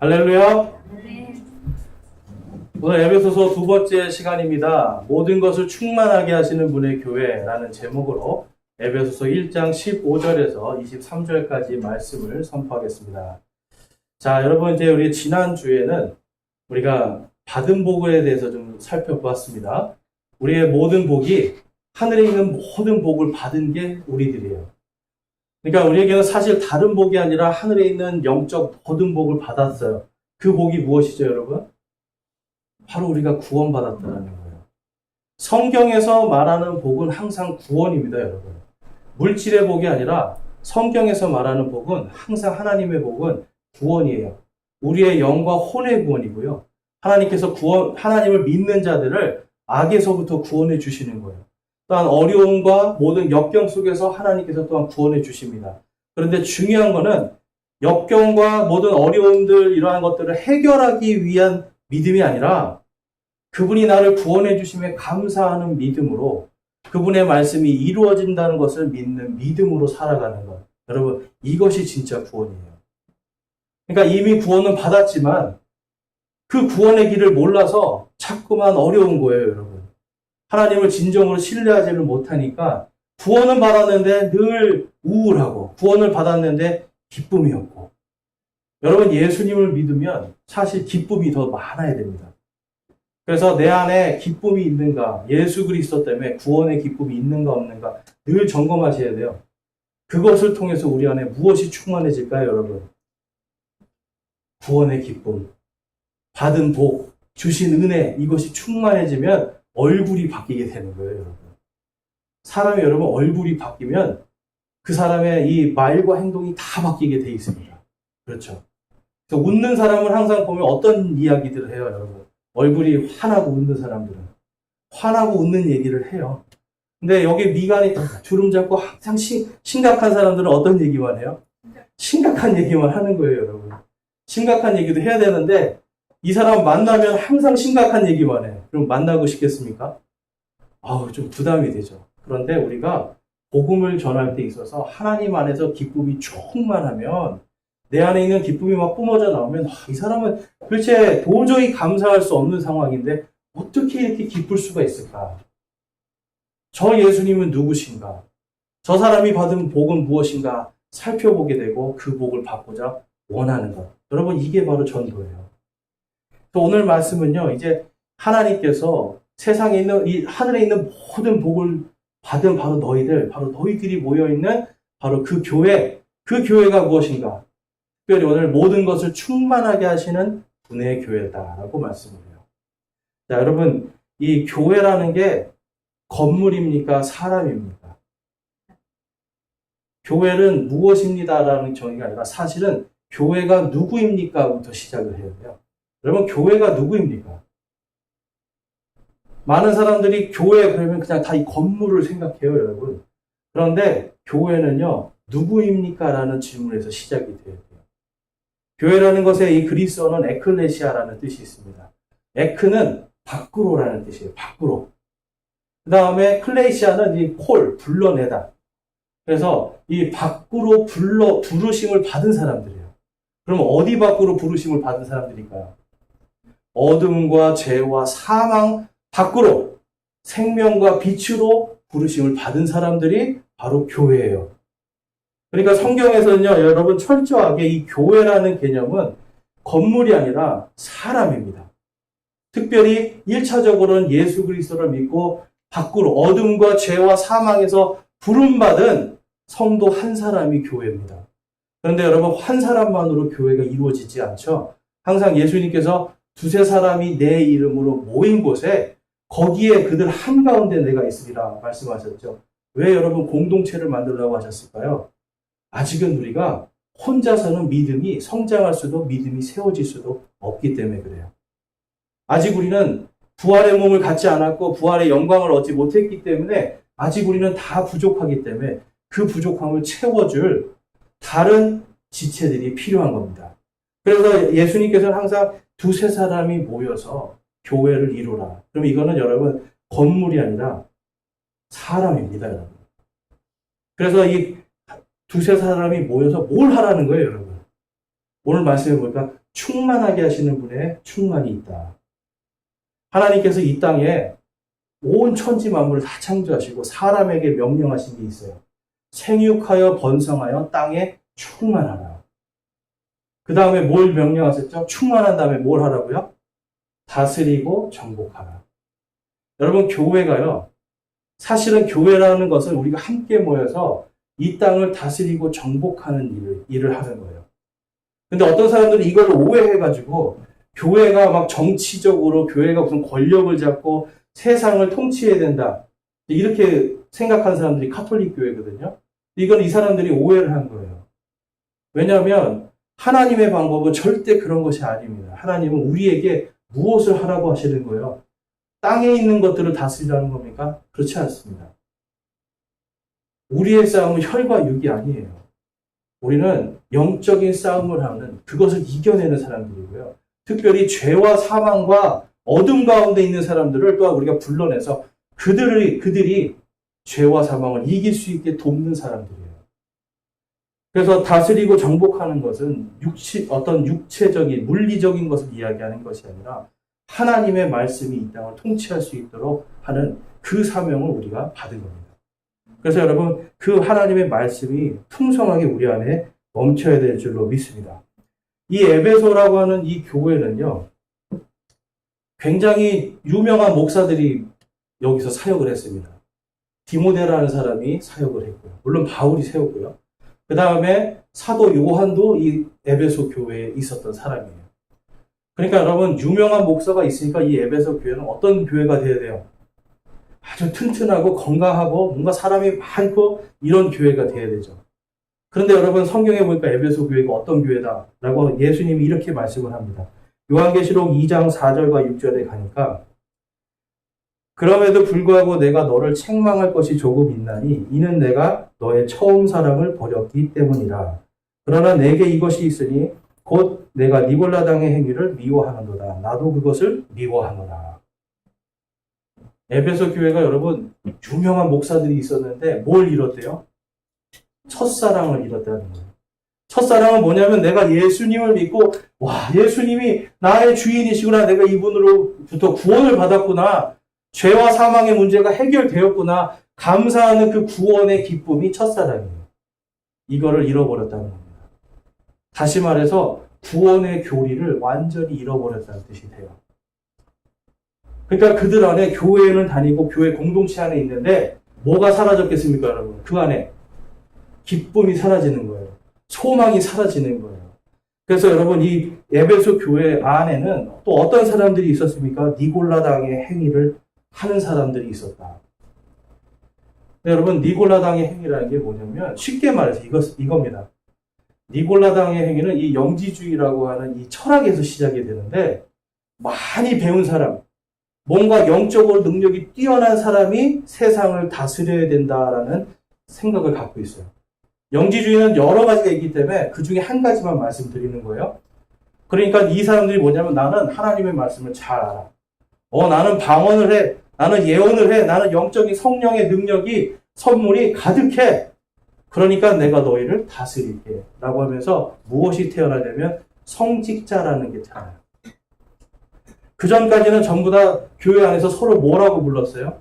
할렐루야. 네. 오늘 에베소서 두 번째 시간입니다. 모든 것을 충만하게 하시는 분의 교회라는 제목으로 에베소서 1장 15절에서 23절까지 말씀을 선포하겠습니다. 자, 여러분, 이제 우리 지난주에는 우리가 받은 복에 대해서 좀 살펴보았습니다. 우리의 모든 복이 하늘에 있는 모든 복을 받은 게 우리들이에요. 그러니까 우리에게는 사실 다른 복이 아니라 하늘에 있는 영적 모든 복을 받았어요. 그 복이 무엇이죠, 여러분? 바로 우리가 구원받았다는 거예요. 성경에서 말하는 복은 항상 구원입니다, 여러분. 물질의 복이 아니라 성경에서 말하는 복은 항상 하나님의 복은 구원이에요. 우리의 영과 혼의 구원이고요. 하나님께서 하나님을 믿는 자들을 악에서부터 구원해 주시는 거예요. 또한 어려움과 모든 역경 속에서 하나님께서 또한 구원해 주십니다. 그런데 중요한 거는 역경과 모든 어려움들 이러한 것들을 해결하기 위한 믿음이 아니라 그분이 나를 구원해 주심에 감사하는 믿음으로 그분의 말씀이 이루어진다는 것을 믿는 믿음으로 살아가는 것. 여러분, 이것이 진짜 구원이에요. 그러니까 이미 구원은 받았지만 그 구원의 길을 몰라서 자꾸만 어려운 거예요, 여러분. 하나님을 진정으로 신뢰하지를 못하니까 구원은 받았는데 늘 우울하고 구원을 받았는데 기쁨이 없고. 여러분, 예수님을 믿으면 사실 기쁨이 더 많아야 됩니다. 그래서 내 안에 기쁨이 있는가, 예수 그리스도 때문에 구원의 기쁨이 있는가 없는가 늘 점검하셔야 돼요. 그것을 통해서 우리 안에 무엇이 충만해질까요, 여러분? 구원의 기쁨, 받은 복, 주신 은혜, 이것이 충만해지면 얼굴이 바뀌게 되는 거예요, 여러분. 사람이 여러분 얼굴이 바뀌면 그 사람의 이 말과 행동이 다 바뀌게 돼 있습니다. 그렇죠. 그래서 웃는 사람을 항상 보면 어떤 이야기들을 해요, 여러분? 얼굴이 환하고 웃는 사람들은 환하고 웃는 얘기를 해요. 근데 여기 미간이 다 주름 잡고 항상 심각한 사람들은 어떤 얘기만 해요? 심각한 얘기만 하는 거예요, 여러분. 심각한 얘기도 해야 되는데 이 사람 만나면 항상 심각한 얘기만 해. 그럼 만나고 싶겠습니까? 좀 부담이 되죠. 그런데 우리가 복음을 전할 때 있어서 하나님 안에서 기쁨이 충만하면 내 안에 있는 기쁨이 막 뿜어져 나오면 이 사람은 도대체 도저히 감사할 수 없는 상황인데 어떻게 이렇게 기쁠 수가 있을까? 저 예수님은 누구신가? 저 사람이 받은 복은 무엇인가? 살펴보게 되고 그 복을 받고자 원하는 것. 여러분, 이게 바로 전도예요. 또 오늘 말씀은요, 이제 하나님께서 세상에 있는, 이 하늘에 있는 모든 복을 받은 바로 너희들이 모여있는 바로 그 교회가 무엇인가? 특별히 오늘 모든 것을 충만하게 하시는 분의 교회다라고 말씀을 해요. 자, 여러분, 이 교회라는 게 건물입니까? 사람입니까? 교회는 무엇입니다라는 정의가 아니라 사실은 교회가 누구입니까?부터 시작을 해야 돼요. 여러분, 교회가 누구입니까? 많은 사람들이 교회 그러면 그냥 다 이 건물을 생각해요, 여러분. 그런데 교회는요, 누구입니까? 라는 질문에서 시작이 돼야 돼요. 교회라는 것의 이 그리스어는 에클레시아라는 뜻이 있습니다. 에크는 밖으로라는 뜻이에요, 밖으로. 그 다음에 클레시아는 이 불러내다. 그래서 이 밖으로 부르심을 받은 사람들이에요. 그럼 어디 밖으로 부르심을 받은 사람들일까요? 어둠과 죄와 사망 밖으로 생명과 빛으로 부르심을 받은 사람들이 바로 교회예요. 그러니까 성경에서는요, 여러분 철저하게 이 교회라는 개념은 건물이 아니라 사람입니다. 특별히 1차적으로는 예수 그리스도를 믿고 밖으로 어둠과 죄와 사망에서 부름받은 성도 한 사람이 교회입니다. 그런데 여러분, 한 사람만으로 교회가 이루어지지 않죠. 항상 예수님께서 두세 사람이 내 이름으로 모인 곳에 거기에 그들 한가운데 내가 있으리라 말씀하셨죠. 왜 여러분 공동체를 만들려고 하셨을까요? 아직은 우리가 혼자서는 믿음이 성장할 수도 믿음이 세워질 수도 없기 때문에 그래요. 아직 우리는 부활의 몸을 갖지 않았고 부활의 영광을 얻지 못했기 때문에 아직 우리는 다 부족하기 때문에 그 부족함을 채워줄 다른 지체들이 필요한 겁니다. 그래서 예수님께서는 항상 두세 사람이 모여서 교회를 이루라. 그럼 이거는 여러분 건물이 아니라 사람입니다, 여러분. 그래서 이 두세 사람이 모여서 뭘 하라는 거예요, 여러분? 오늘 말씀해 보니까 충만하게 하시는 분의 충만이 있다. 하나님께서 이 땅에 온 천지 만물을 다 창조하시고 사람에게 명령하신 게 있어요. 생육하여 번성하여 땅에 충만하라. 그 다음에 뭘 명령하셨죠? 충만한 다음에 뭘 하라고요? 다스리고 정복하라. 여러분, 교회가요, 사실은 교회라는 것은 우리가 함께 모여서 이 땅을 다스리고 정복하는 일을 하는 거예요. 근데 어떤 사람들은 이걸 오해해가지고 교회가 막 정치적으로 교회가 무슨 권력을 잡고 세상을 통치해야 된다. 이렇게 생각하는 사람들이 카톨릭 교회거든요. 이건 이 사람들이 오해를 한 거예요. 왜냐하면 하나님의 방법은 절대 그런 것이 아닙니다. 하나님은 우리에게 무엇을 하라고 하시는 거예요? 땅에 있는 것들을 다스리라는 겁니까? 그렇지 않습니다. 우리의 싸움은 혈과 육이 아니에요. 우리는 영적인 싸움을 하는, 그것을 이겨내는 사람들이고요. 특별히 죄와 사망과 어둠 가운데 있는 사람들을 또한 우리가 불러내서 그들이 죄와 사망을 이길 수 있게 돕는 사람들이에요. 그래서 다스리고 정복하는 것은 어떤 육체적인, 물리적인 것을 이야기하는 것이 아니라 하나님의 말씀이 이 땅을 통치할 수 있도록 하는 그 사명을 우리가 받은 겁니다. 그래서 여러분, 그 하나님의 말씀이 풍성하게 우리 안에 멈춰야 될 줄로 믿습니다. 이 에베소라고 하는 이 교회는요, 굉장히 유명한 목사들이 여기서 사역을 했습니다. 디모데라는 사람이 사역을 했고요. 물론 바울이 세웠고요. 그 다음에 사도 요한도 이 에베소 교회에 있었던 사람이에요. 그러니까 여러분, 유명한 목사가 있으니까 이 에베소 교회는 어떤 교회가 돼야 돼요? 아주 튼튼하고 건강하고 뭔가 사람이 많고 이런 교회가 돼야 되죠. 그런데 여러분, 성경에 보니까 에베소 교회가 어떤 교회다라고 예수님이 이렇게 말씀을 합니다. 요한계시록 2장 4절과 6절에 가니까, 그럼에도 불구하고 내가 너를 책망할 것이 조금 있나니 이는 내가 너의 처음 사랑을 버렸기 때문이라. 그러나 내게 이것이 있으니 곧 내가 니골라당의 행위를 미워하는도다. 나도 그것을 미워하노라. 에베소 교회가 여러분, 유명한 목사들이 있었는데 뭘 잃었대요? 첫사랑을 잃었다는 거예요. 첫사랑은 뭐냐면 내가 예수님을 믿고, 와, 예수님이 나의 주인이시구나, 내가 이분으로부터 구원을 받았구나, 죄와 사망의 문제가 해결되었구나, 감사하는 그 구원의 기쁨이 첫사랑이에요. 이거를 잃어버렸다는 겁니다. 다시 말해서 구원의 교리를 완전히 잃어버렸다는 뜻이 돼요. 그러니까 그들 안에 교회는 다니고 교회 공동체 안에 있는데 뭐가 사라졌겠습니까, 여러분? 그 안에 기쁨이 사라지는 거예요. 소망이 사라지는 거예요. 그래서 여러분, 이 에베소 교회 안에는 또 어떤 사람들이 있었습니까? 니골라당의 행위를 하는 사람들이 있었다. 여러분, 니골라당의 행위라는 게 뭐냐면 쉽게 말해서 이겁니다. 니골라당의 행위는 이 영지주의라고 하는 이 철학에서 시작이 되는데, 많이 배운 사람, 뭔가 영적으로 능력이 뛰어난 사람이 세상을 다스려야 된다라는 생각을 갖고 있어요. 영지주의는 여러 가지가 있기 때문에 그 중에 한 가지만 말씀드리는 거예요. 그러니까 이 사람들이 뭐냐면, 나는 하나님의 말씀을 잘 알아. 나는 방언을 해. 나는 예언을 해. 나는 영적인 성령의 능력이, 선물이 가득해. 그러니까 내가 너희를 다스릴게. 라고 하면서 무엇이 태어나냐면 성직자라는 게 태어나요. 그 전까지는 전부 다 교회 안에서 서로 뭐라고 불렀어요?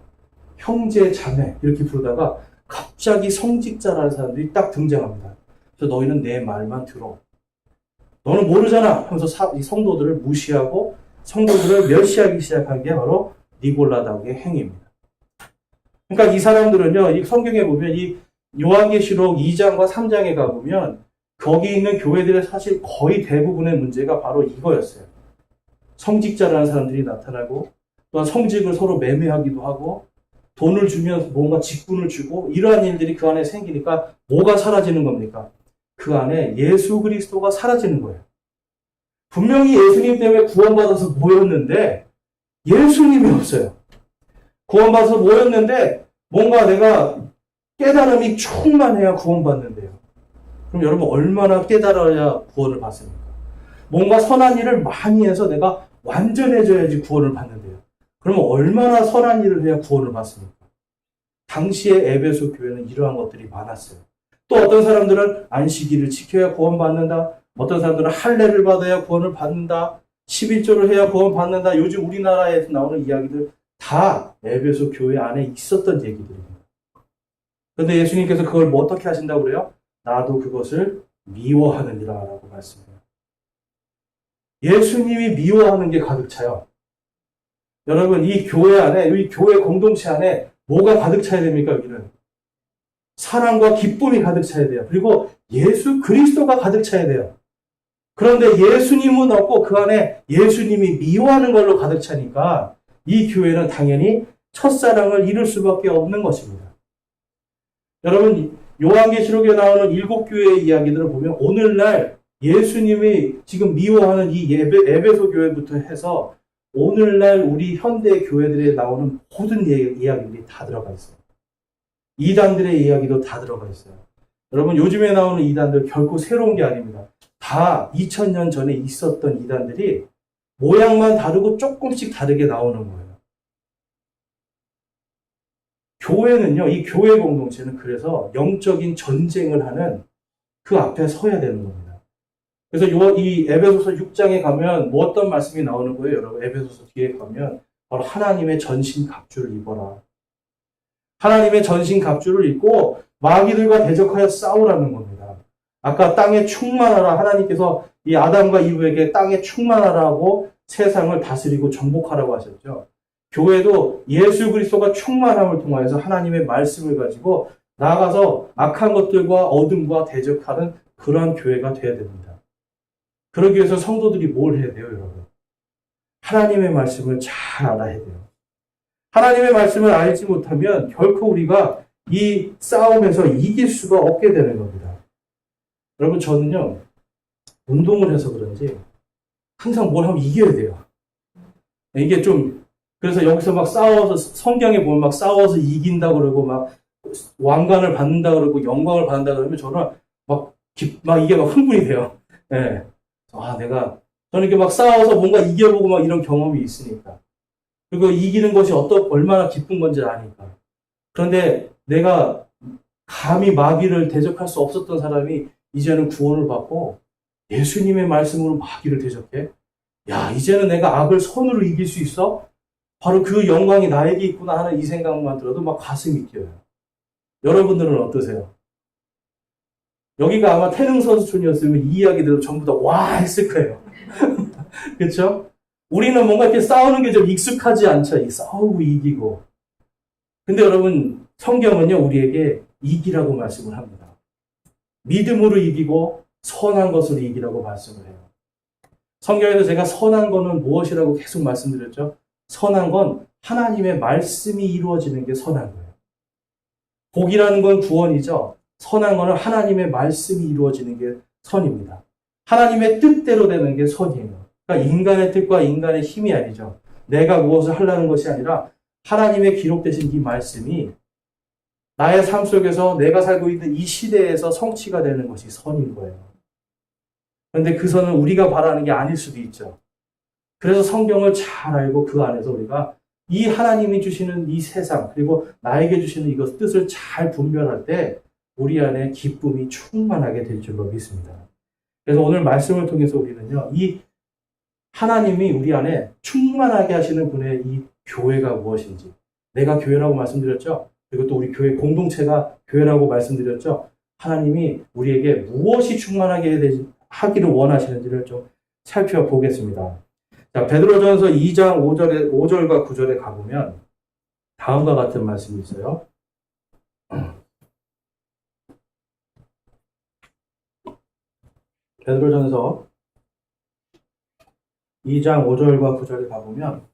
형제, 자매 이렇게 부르다가 갑자기 성직자라는 사람들이 딱 등장합니다. 그래서 너희는 내 말만 들어. 너는 모르잖아 하면서 이 성도들을 무시하고 성도들을 멸시하기 시작한 게 바로 니골라당의 행위입니다. 그러니까 이 사람들은요, 이 성경에 보면 이 요한계시록 2장과 3장에 가보면 거기 있는 교회들의 사실 거의 대부분의 문제가 바로 이거였어요. 성직자라는 사람들이 나타나고, 또한 성직을 서로 매매하기도 하고, 돈을 주면 뭔가 직분을 주고, 이러한 일들이 그 안에 생기니까 뭐가 사라지는 겁니까? 그 안에 예수 그리스도가 사라지는 거예요. 분명히 예수님 때문에 구원받아서 모였는데 예수님이 없어요. 구원받아서 모였는데 뭔가 내가 깨달음이 충만해야 구원받는데요. 그럼 여러분, 얼마나 깨달아야 구원을 받습니까? 뭔가 선한 일을 많이 해서 내가 완전해져야지 구원을 받는데요. 그러면 얼마나 선한 일을 해야 구원을 받습니까? 당시에 에베소 교회는 이러한 것들이 많았어요. 또 어떤 사람들은 안식일을 지켜야 구원받는다. 어떤 사람들은 할례를 받아야 구원을 받는다. 11조를 해야 구원 받는다. 요즘 우리나라에서 나오는 이야기들 다 에베소 교회 안에 있었던 얘기들입니다. 그런데 예수님께서 그걸 뭐 어떻게 하신다고 그래요? 나도 그것을 미워하느니라 라고 말씀해요. 예수님이 미워하는 게 가득 차요. 여러분, 이 교회 안에, 이 교회 공동체 안에 뭐가 가득 차야 됩니까, 여기는? 사랑과 기쁨이 가득 차야 돼요. 그리고 예수 그리스도가 가득 차야 돼요. 그런데 예수님은 없고 그 안에 예수님이 미워하는 걸로 가득 차니까 이 교회는 당연히 첫사랑을 잃을 수밖에 없는 것입니다. 여러분, 요한계시록에 나오는 7교회의 이야기들을 보면 오늘날 예수님이 지금 미워하는 이 에베소 교회부터 해서 오늘날 우리 현대 교회들에 나오는 모든 이야기들이 다 들어가 있어요. 이단들의 이야기도 다 들어가 있어요. 여러분, 요즘에 나오는 이단들 결코 새로운 게 아닙니다. 다 2000년 전에 있었던 이단들이 모양만 다르고 조금씩 다르게 나오는 거예요. 교회는요, 이 교회 공동체는 그래서 영적인 전쟁을 하는 그 앞에 서야 되는 겁니다. 그래서 이 에베소서 6장에 가면 뭐 어떤 말씀이 나오는 거예요, 여러분? 에베소서 뒤에 가면 바로 하나님의 전신 갑주를 입어라. 하나님의 전신 갑주를 입고 마귀들과 대적하여 싸우라는 겁니다. 아까 땅에 충만하라, 하나님께서 이 아담과 이브에게 땅에 충만하라고 세상을 다스리고 정복하라고 하셨죠. 교회도 예수 그리스도가 충만함을 통하여서 하나님의 말씀을 가지고 나아가서 악한 것들과 어둠과 대적하는 그러한 교회가 되어야 됩니다. 그러기 위해서 성도들이 뭘 해야 돼요, 여러분? 하나님의 말씀을 잘 알아야 돼요. 하나님의 말씀을 알지 못하면 결코 우리가 이 싸움에서 이길 수가 없게 되는 겁니다. 여러분, 저는요, 운동을 해서 그런지 항상 뭘 하면 이겨야 돼요. 이게 좀, 그래서 여기서 막 싸워서, 성경에 보면 막 싸워서 이긴다 그러고, 막 왕관을 받는다 그러고, 영광을 받는다 그러면 저는 막 이게 막 흥분이 돼요. 예. 저는 이렇게 막 싸워서 뭔가 이겨보고 막 이런 경험이 있으니까. 그리고 이기는 것이 얼마나 기쁜 건지 아니까. 그런데 내가 감히 마귀를 대적할 수 없었던 사람이 이제는 구원을 받고 예수님의 말씀으로 마귀를 대적해? 야, 이제는 내가 악을 선으로 이길 수 있어? 바로 그 영광이 나에게 있구나 하는 이 생각만 들어도 막 가슴이 뛰어요. 여러분들은 어떠세요? 여기가 아마 태릉선수촌이었으면 이 이야기들을 전부 다 와 했을 거예요. 그렇죠? 우리는 뭔가 이렇게 싸우는 게 좀 익숙하지 않죠. 이 싸우고 이기고. 근데 여러분, 성경은요, 우리에게 이기라고 말씀을 합니다. 믿음으로 이기고 선한 것으로 이기라고 말씀을 해요. 성경에서 제가 선한 거는 무엇이라고 계속 말씀드렸죠? 선한 건 하나님의 말씀이 이루어지는 게 선한 거예요. 복이라는 건 구원이죠. 선한 거는 하나님의 말씀이 이루어지는 게 선입니다. 하나님의 뜻대로 되는 게 선이에요. 그러니까 인간의 뜻과 인간의 힘이 아니죠. 내가 무엇을 하려는 것이 아니라 하나님의 기록되신 이 말씀이 나의 삶 속에서 내가 살고 있는 이 시대에서 성취가 되는 것이 선인 거예요. 그런데 그 선은 우리가 바라는 게 아닐 수도 있죠. 그래서 성경을 잘 알고 그 안에서 우리가 이 하나님이 주시는 이 세상 그리고 나에게 주시는 이것 뜻을 잘 분별할 때 우리 안에 기쁨이 충만하게 될 줄로 믿습니다. 그래서 오늘 말씀을 통해서 우리는요, 이 하나님이 우리 안에 충만하게 하시는 분의 이 교회가 무엇인지, 내가 교회라고 말씀드렸죠? 그리고 또 우리 교회 공동체가 교회라고 말씀드렸죠? 하나님이 우리에게 무엇이 충만하게 하기를 원하시는지를 좀 살펴보겠습니다. 자, 베드로전서 2장 5절과 9절에 가보면 다음과 같은 말씀이 있어요. 베드로전서 2장 5절과 9절에 가보면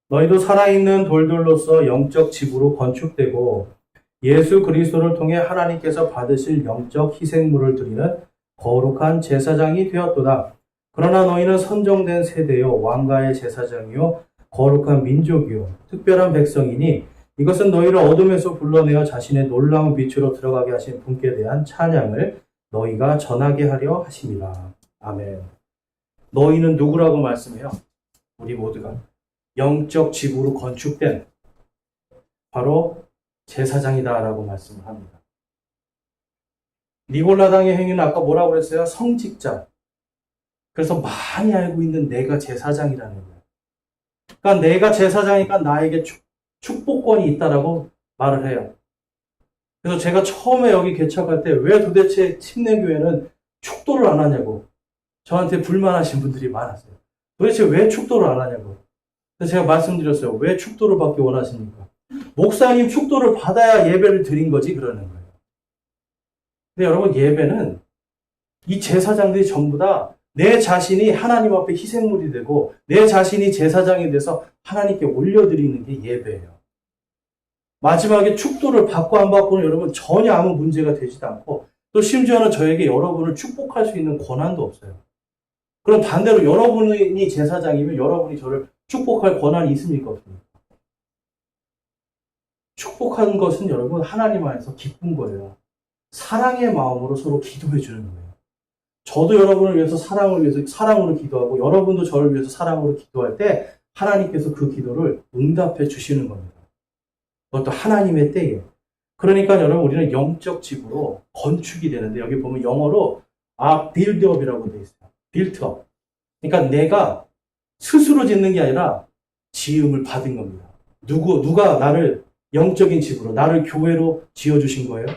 너희도 살아있는 돌들로서 영적 집으로 건축되고 예수 그리스도를 통해 하나님께서 받으실 영적 희생물을 드리는 거룩한 제사장이 되었도다. 그러나 너희는 선정된 세대요 왕가의 제사장이요 거룩한 민족이요 특별한 백성이니 이것은 너희를 어둠에서 불러내어 자신의 놀라운 빛으로 들어가게 하신 분께 대한 찬양을 너희가 전하게 하려 하심이라. 아멘. 너희는 누구라고 말씀해요? 우리 모두가 영적 집으로 건축된 바로 제사장이다라고 말씀을 합니다. 니골라당의 행위는 아까 뭐라고 그랬어요? 성직자. 그래서 많이 알고 있는 내가 제사장이라는 거예요. 그러니까 내가 제사장이니까 나에게 축복권이 있다라고 말을 해요. 그래서 제가 처음에 여기 개척할 때 왜 도대체 침례교회는 축도를 안 하냐고 저한테 불만하신 분들이 많았어요. 도대체 왜 축도를 안 하냐고. 그래서 제가 말씀드렸어요. 왜 축도를 받기 원하십니까? 목사님 축도를 받아야 예배를 드린 거지 그러는 거예요. 근데 여러분 예배는 이 제사장들이 전부 다 내 자신이 하나님 앞에 희생물이 되고 내 자신이 제사장이 돼서 하나님께 올려드리는 게 예배예요. 마지막에 축도를 받고 안 받고는 여러분 전혀 아무 문제가 되지도 않고 또 심지어는 저에게 여러분을 축복할 수 있는 권한도 없어요. 그럼 반대로 여러분이 제사장이면 여러분이 저를 축복할 권한이 있습니까? 없습니까? 축복하는 것은 여러분 하나님 안에서 기쁜 거예요. 사랑의 마음으로 서로 기도해 주는 거예요. 저도 여러분을 위해서 사랑으로 기도하고 여러분도 저를 위해서 사랑으로 기도할 때 하나님께서 그 기도를 응답해 주시는 겁니다. 그것도 하나님의 때에. 그러니까 여러분 우리는 영적 집으로 건축이 되는데 여기 보면 영어로 buildup이라고 되어 있어요. built up. 그러니까 내가 스스로 짓는 게 아니라 지음을 받은 겁니다. 누가 나를 영적인 집으로, 나를 교회로 지어주신 거예요?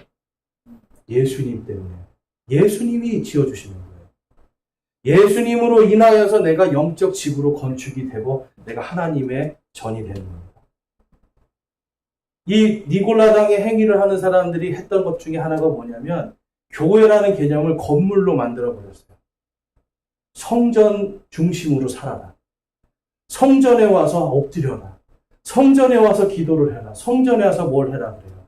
예수님 때문에. 예수님이 지어주시는 거예요. 예수님으로 인하여서 내가 영적 집으로 건축이 되고 내가 하나님의 전이 되는 겁니다. 이 니골라당의 행위를 하는 사람들이 했던 것 중에 하나가 뭐냐면 교회라는 개념을 건물로 만들어 버렸어요. 성전 중심으로 살아라. 성전에 와서 엎드려라. 성전에 와서 기도를 해라. 성전에 와서 뭘 해라 그래요.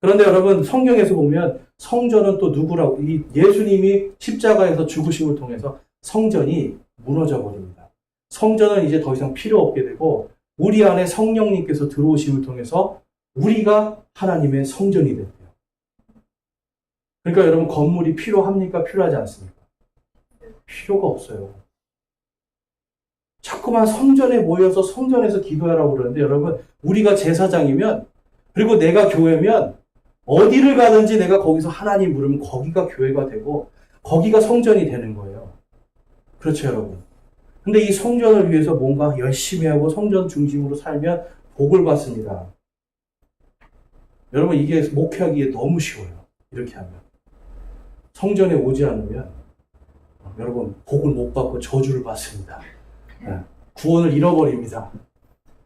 그런데 여러분 성경에서 보면 성전은 또 누구라고 이 예수님이 십자가에서 죽으심을 통해서 성전이 무너져 버립니다. 성전은 이제 더 이상 필요 없게 되고 우리 안에 성령님께서 들어오심을 통해서 우리가 하나님의 성전이 됐대요. 그러니까 여러분 건물이 필요합니까? 필요하지 않습니까? 필요가 없어요. 자꾸만 성전에 모여서 성전에서 기도하라고 그러는데 여러분 우리가 제사장이면 그리고 내가 교회면 어디를 가든지 내가 거기서 하나님 부르면 거기가 교회가 되고 거기가 성전이 되는 거예요. 그렇죠 여러분. 근데 이 성전을 위해서 뭔가 열심히 하고 성전 중심으로 살면 복을 받습니다. 여러분 이게 목회하기에 너무 쉬워요. 이렇게 하면. 성전에 오지 않으면 여러분 복을 못 받고 저주를 받습니다. 구원을 잃어버립니다.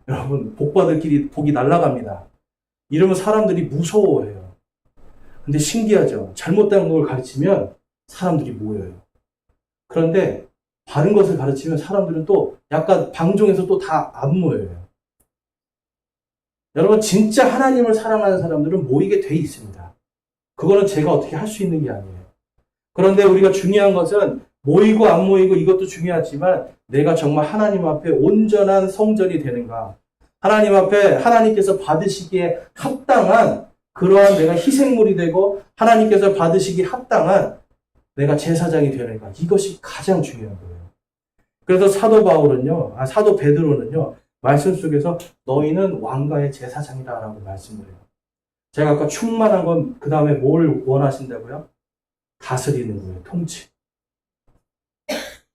여러분 복 받을 길이 복이 날아갑니다. 이러면 사람들이 무서워해요. 근데 신기하죠. 잘못된 걸 가르치면 사람들이 모여요. 그런데 바른 것을 가르치면 사람들은 또 약간 방종해서 또 다 안 모여요. 여러분 진짜 하나님을 사랑하는 사람들은 모이게 돼 있습니다. 그거는 제가 어떻게 할 수 있는 게 아니에요. 그런데 우리가 중요한 것은 모이고 안 모이고 이것도 중요하지만 내가 정말 하나님 앞에 온전한 성전이 되는가. 하나님 앞에 하나님께서 받으시기에 합당한 그러한 내가 희생물이 되고 하나님께서 받으시기에 합당한 내가 제사장이 되는가. 이것이 가장 중요한 거예요. 그래서 사도 베드로는요, 말씀 속에서 너희는 왕가의 제사장이다라고 말씀을 해요. 제가 아까 충만한 건 그 다음에 뭘 원하신다고요? 다스리는 거예요. 통치.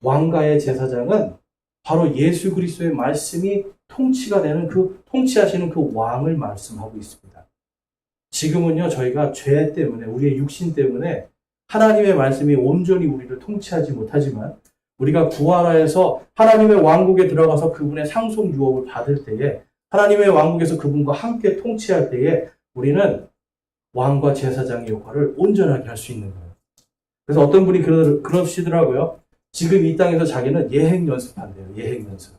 왕가의 제사장은 바로 예수 그리스도의 말씀이 통치가 되는 통치하시는 그 왕을 말씀하고 있습니다. 지금은요, 저희가 죄 때문에, 우리의 육신 때문에 하나님의 말씀이 온전히 우리를 통치하지 못하지만 우리가 부활하여서 하나님의 왕국에 들어가서 그분의 상속 유업을 받을 때에 하나님의 왕국에서 그분과 함께 통치할 때에 우리는 왕과 제사장의 역할을 온전하게 할 수 있는 거예요. 그래서 어떤 분이 그러시더라고요. 지금 이 땅에서 자기는 예행 연습한대요. 예행 연습.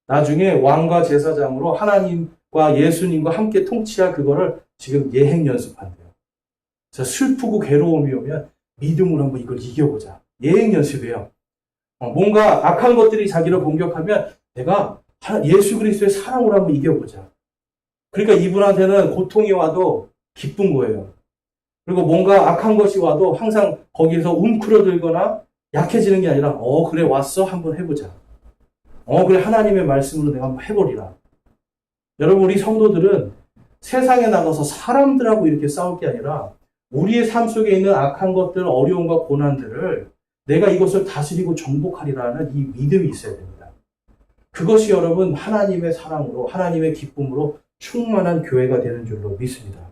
나중에 왕과 제사장으로 하나님과 예수님과 함께 통치할 그거를 지금 예행 연습한대요. 그래서 슬프고 괴로움이 오면 믿음으로 한번 이걸 이겨보자. 예행 연습이에요. 뭔가 악한 것들이 자기를 공격하면 내가 예수 그리스도의 사랑으로 한번 이겨보자. 그러니까 이분한테는 고통이 와도 기쁜 거예요. 그리고 뭔가 악한 것이 와도 항상 거기에서 움크러들거나 약해지는 게 아니라 그래 왔어? 한번 해보자. 그래 하나님의 말씀으로 내가 한번 해버리라. 여러분 우리 성도들은 세상에 나가서 사람들하고 이렇게 싸울 게 아니라 우리의 삶 속에 있는 악한 것들, 어려움과 고난들을 내가 이것을 다스리고 정복하리라는 이 믿음이 있어야 됩니다. 그것이 여러분 하나님의 사랑으로, 하나님의 기쁨으로 충만한 교회가 되는 줄로 믿습니다.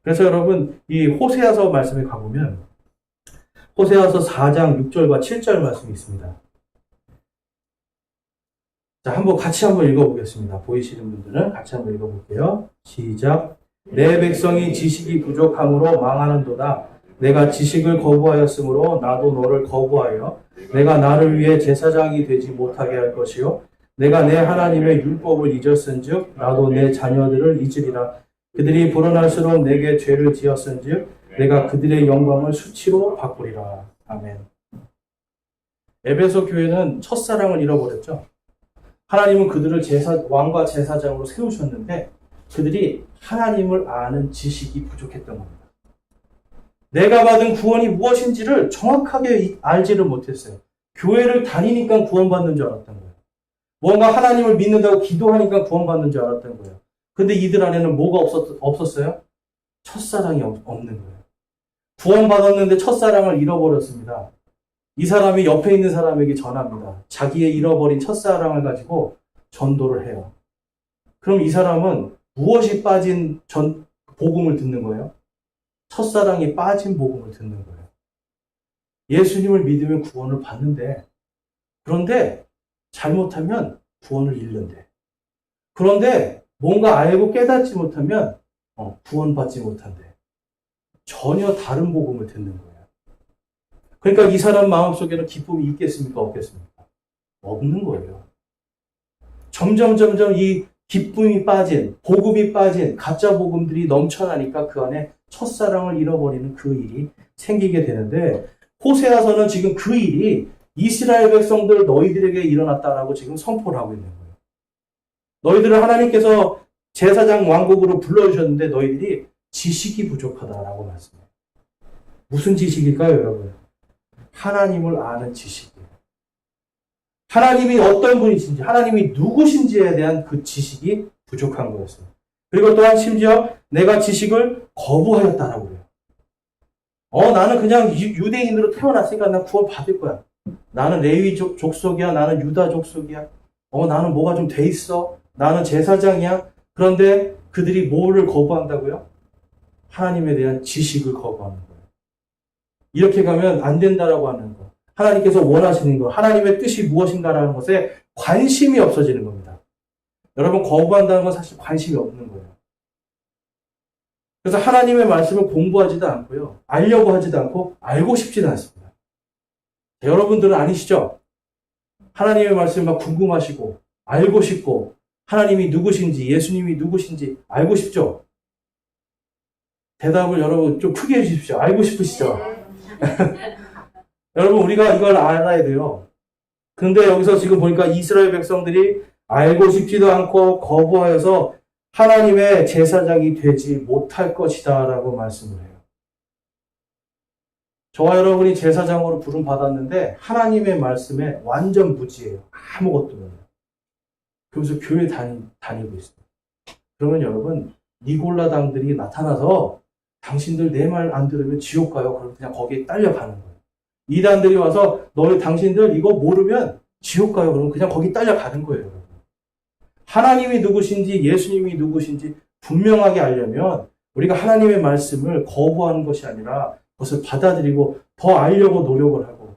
그래서 여러분 이 호세아서 말씀에 가보면 호세아서 4장 6절과 7절 말씀이 있습니다. 자, 같이 한번 읽어보겠습니다. 보이시는 분들은 같이 한번 읽어볼게요. 시작. 내 백성이 지식이 부족함으로 망하는도다. 내가 지식을 거부하였으므로 나도 너를 거부하여 내가 나를 위해 제사장이 되지 못하게 할 것이요. 내가 내 하나님의 율법을 잊었은즉 나도 내 자녀들을 잊으리라. 그들이 불어날수록 내게 죄를 지었은즉 내가 그들의 영광을 수치로 바꾸리라. 아멘. 에베소 교회는 첫사랑을 잃어버렸죠. 하나님은 그들을 왕과 제사장으로 세우셨는데 그들이 하나님을 아는 지식이 부족했던 겁니다. 내가 받은 구원이 무엇인지를 정확하게 알지를 못했어요. 교회를 다니니까 구원받는 줄 알았던 거예요. 뭔가 하나님을 믿는다고 기도하니까 구원받는 줄 알았던 거예요. 근데 이들 안에는 뭐가 없었어요? 첫사랑이 없는 거예요. 구원받았는데 첫사랑을 잃어버렸습니다. 이 사람이 옆에 있는 사람에게 전합니다. 자기의 잃어버린 첫사랑을 가지고 전도를 해요. 그럼 이 사람은 무엇이 빠진 복음을 듣는 거예요? 첫사랑이 빠진 복음을 듣는 거예요. 예수님을 믿으면 구원을 받는데, 그런데 잘못하면 구원을 잃는데, 그런데 뭔가 알고 깨닫지 못하면 구원받지 못한대. 전혀 다른 복음을 듣는 거예요. 그러니까 이 사람 마음속에는 기쁨이 있겠습니까? 없겠습니까? 없는 거예요. 점점 이 기쁨이 빠진, 복음이 빠진 가짜 복음들이 넘쳐나니까 그 안에 첫사랑을 잃어버리는 그 일이 생기게 되는데, 호세아서는 지금 그 일이 이스라엘 백성들 너희들에게 일어났다라고 지금 선포를 하고 있는 거예요. 너희들을 하나님께서 제사장 왕국으로 불러주셨는데 너희들이 지식이 부족하다라고 말씀해요. 무슨 지식일까요, 여러분? 하나님을 아는 지식이에요. 하나님이 어떤 분이신지, 하나님이 누구신지에 대한 그 지식이 부족한 거였어요. 그리고 또한 심지어 내가 지식을 거부하였다라고 해요. 나는 그냥 유대인으로 태어났으니까 난 구원 받을 거야. 나는 레위 족속이야. 나는 유다 족속이야. 나는 뭐가 좀 돼 있어. 나는 제사장이야. 그런데 그들이 뭐를 거부한다고요? 하나님에 대한 지식을 거부하는 거예요. 이렇게 가면 안 된다라고 하는 거. 하나님께서 원하시는 거, 하나님의 뜻이 무엇인가라는 것에 관심이 없어지는 겁니다. 여러분, 거부한다는 건 사실 관심이 없는 거예요. 그래서 하나님의 말씀을 공부하지도 않고요. 알려고 하지도 않고 알고 싶지도 않습니다. 여러분들은 아니시죠? 하나님의 말씀을 막 궁금하시고 알고 싶고 하나님이 누구신지, 예수님이 누구신지 알고 싶죠? 대답을 여러분 좀 크게 해주십시오. 알고 싶으시죠? 여러분, 우리가 이걸 알아야 돼요. 근데 여기서 지금 보니까 이스라엘 백성들이 알고 싶지도 않고 거부하여서 하나님의 제사장이 되지 못할 것이다 라고 말씀을 해요. 저와 여러분이 제사장으로 부름 받았는데 하나님의 말씀에 완전 무지해요. 아무것도 몰라요. 그래서 교회 다니고 있어요. 그러면 여러분, 니골라당들이 나타나서 당신들 내 말 안 들으면 지옥 가요. 그럼 그냥 거기에 딸려가는 거예요. 이단들이 와서 당신들 이거 모르면 지옥 가요. 그러면 그냥 거기 딸려가는 거예요. 여러분. 하나님이 누구신지 예수님이 누구신지 분명하게 알려면 우리가 하나님의 말씀을 거부하는 것이 아니라 그것을 받아들이고 더 알려고 노력을 하고,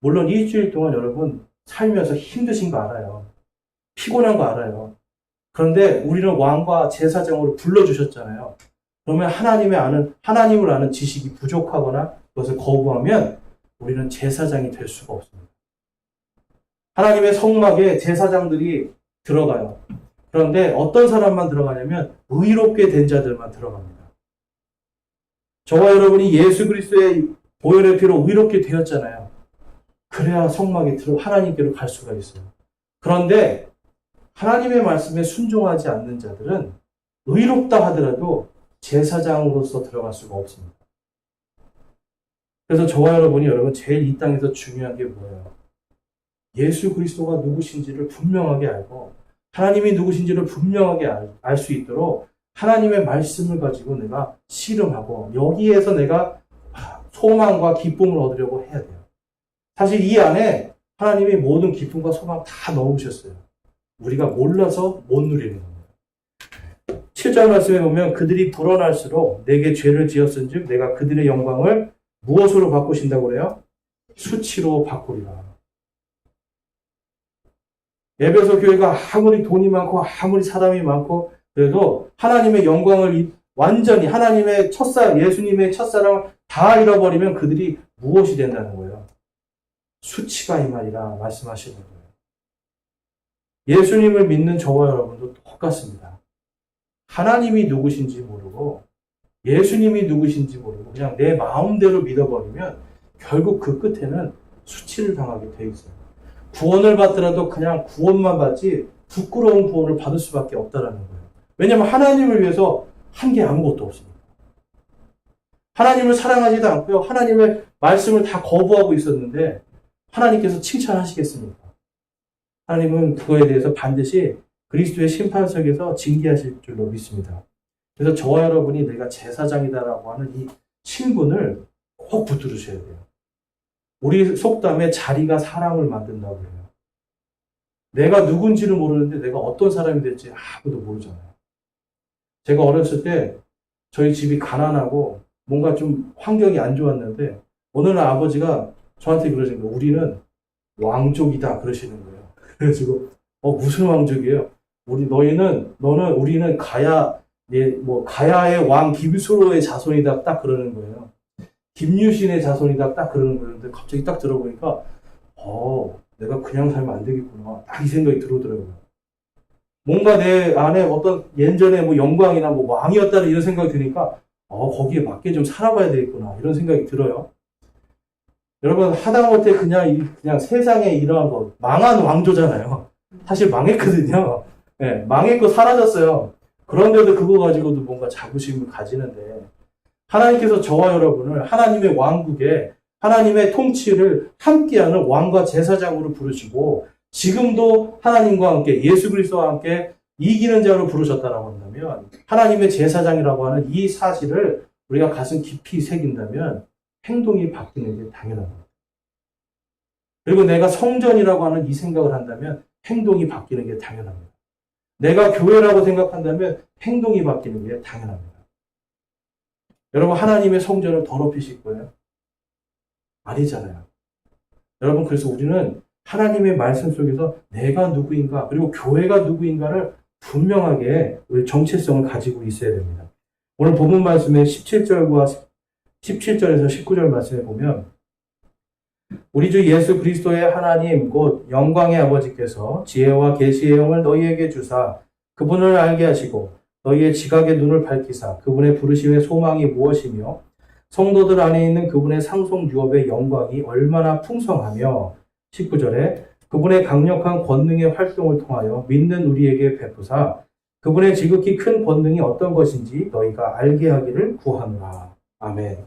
물론 일주일 동안 여러분 살면서 힘드신 거 알아요. 피곤한 거 알아요. 그런데 우리는 왕과 제사장으로 불러주셨잖아요. 그러면 하나님을 아는 지식이 부족하거나 그것을 거부하면 우리는 제사장이 될 수가 없습니다. 하나님의 성막에 제사장들이 들어가요. 그런데 어떤 사람만 들어가냐면 의롭게 된 자들만 들어갑니다. 저와 여러분이 예수 그리스도의 보혈의 피로 의롭게 되었잖아요. 그래야 성막에 하나님께로 갈 수가 있어요. 그런데 하나님의 말씀에 순종하지 않는 자들은 의롭다 하더라도 제사장으로서 들어갈 수가 없습니다. 그래서 저와 여러분 제일 이 땅에서 중요한 게 뭐예요? 예수 그리스도가 누구신지를 분명하게 알고 하나님이 누구신지를 분명하게 알 수 있도록 하나님의 말씀을 가지고 내가 씨름하고 여기에서 내가 소망과 기쁨을 얻으려고 해야 돼요. 사실 이 안에 하나님이 모든 기쁨과 소망 다 넣으셨어요. 우리가 몰라서 못 누리는 겁니다. 7절 말씀에 보면 그들이 불어날수록 내게 죄를 지었은즉 내가 그들의 영광을 무엇으로 바꾸신다고 그래요? 수치로 바꾸리라. 에베소 교회가 아무리 돈이 많고 아무리 사람이 많고 그래도 하나님의 영광을 완전히 하나님의 예수님의 첫사랑을 다 잃어버리면 그들이 무엇이 된다는 거예요? 수치가 이 말이라 말씀하시는 거예요. 예수님을 믿는 저와 여러분도 똑같습니다. 하나님이 누구신지 모르고 예수님이 누구신지 모르고 그냥 내 마음대로 믿어버리면 결국 그 끝에는 수치를 당하게 돼 있어요. 구원을 받더라도 그냥 구원만 받지 부끄러운 구원을 받을 수밖에 없다는 거예요. 왜냐하면 하나님을 위해서 한 게 아무것도 없습니다. 하나님을 사랑하지도 않고요. 하나님의 말씀을 다 거부하고 있었는데 하나님께서 칭찬하시겠습니까? 하나님은 그거에 대해서 반드시 그리스도의 심판석에서 징계하실 줄로 믿습니다. 그래서 저와 여러분이 내가 제사장이다라고 하는 이 신분을 꼭 붙들으셔야 돼요. 우리 속담에 자리가 사람을 만든다고 해요. 내가 누군지를 모르는데 내가 어떤 사람이 될지 아무도 모르잖아요. 제가 어렸을 때 저희 집이 가난하고 뭔가 좀 환경이 안 좋았는데 어느 날 아버지가 저한테 그러신 거예요. 우리는 왕족이다 그러시는 거예요. 그래가지고 무슨 왕족이에요? 우리는 가야의 왕 김수로의 자손이다 딱 그러는 거예요. 김유신의 자손이다 딱 그러는 거예요. 근데 갑자기 딱 들어보니까 내가 그냥 살면 안 되겠구나. 딱 이 생각이 들어오더라고요. 뭔가 내 안에 어떤 예전에 영광이나 왕이었다는 이런 생각이 드니까 거기에 맞게 좀 살아봐야 되겠구나 이런 생각이 들어요. 여러분 하다못해 그냥 세상에 이러한 거 망한 왕조잖아요. 사실 망했거든요. 네, 망했고 사라졌어요. 그런데도 그거 가지고도 뭔가 자부심을 가지는데 하나님께서 저와 여러분을 하나님의 왕국에 하나님의 통치를 함께하는 왕과 제사장으로 부르시고 지금도 하나님과 함께 예수 그리스도와 함께 이기는 자로 부르셨다라고 한다면 하나님의 제사장이라고 하는 이 사실을 우리가 가슴 깊이 새긴다면 행동이 바뀌는 게 당연합니다. 그리고 내가 성전이라고 하는 이 생각을 한다면 행동이 바뀌는 게 당연합니다. 내가 교회라고 생각한다면 행동이 바뀌는 게 당연합니다. 여러분 하나님의 성전을 더럽히실 거예요? 아니잖아요. 여러분 그래서 우리는 하나님의 말씀 속에서 내가 누구인가 그리고 교회가 누구인가를 분명하게 우리 정체성을 가지고 있어야 됩니다. 오늘 본문 말씀의 17절에서 19절 말씀에 보면 우리 주 예수 그리스도의 하나님 곧 영광의 아버지께서 지혜와 계시의 영을 너희에게 주사 그분을 알게 하시고 너희의 지각의 눈을 밝히사 그분의 부르심의 소망이 무엇이며 성도들 안에 있는 그분의 상속 유업의 영광이 얼마나 풍성하며 19절에 그분의 강력한 권능의 활동을 통하여 믿는 우리에게 베푸사 그분의 지극히 큰 권능이 어떤 것인지 너희가 알게 하기를 구하노라. 아멘.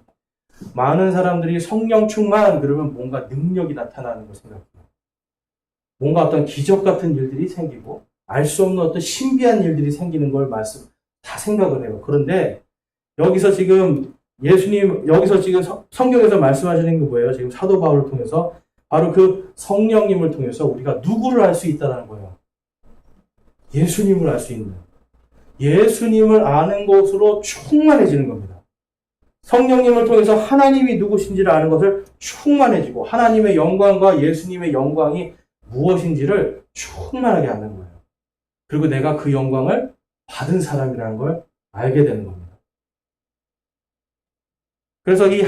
많은 사람들이 성령 충만 그러면 뭔가 능력이 나타나는 걸 생각해요. 뭔가 어떤 기적 같은 일들이 생기고 알 수 없는 어떤 신비한 일들이 생기는 걸 다 생각을 해요. 그런데 여기서 지금 성경에서 말씀하시는 게 뭐예요? 지금 사도 바울을 통해서 바로 그 성령님을 통해서 우리가 누구를 알 수 있다는 거예요. 예수님을 알 수 있는. 예수님을 아는 것으로 충만해지는 겁니다. 성령님을 통해서 하나님이 누구신지를 아는 것을 충만해지고 하나님의 영광과 예수님의 영광이 무엇인지를 충만하게 아는 거예요. 그리고 내가 그 영광을 받은 사람이라는 걸 알게 되는 겁니다. 그래서 이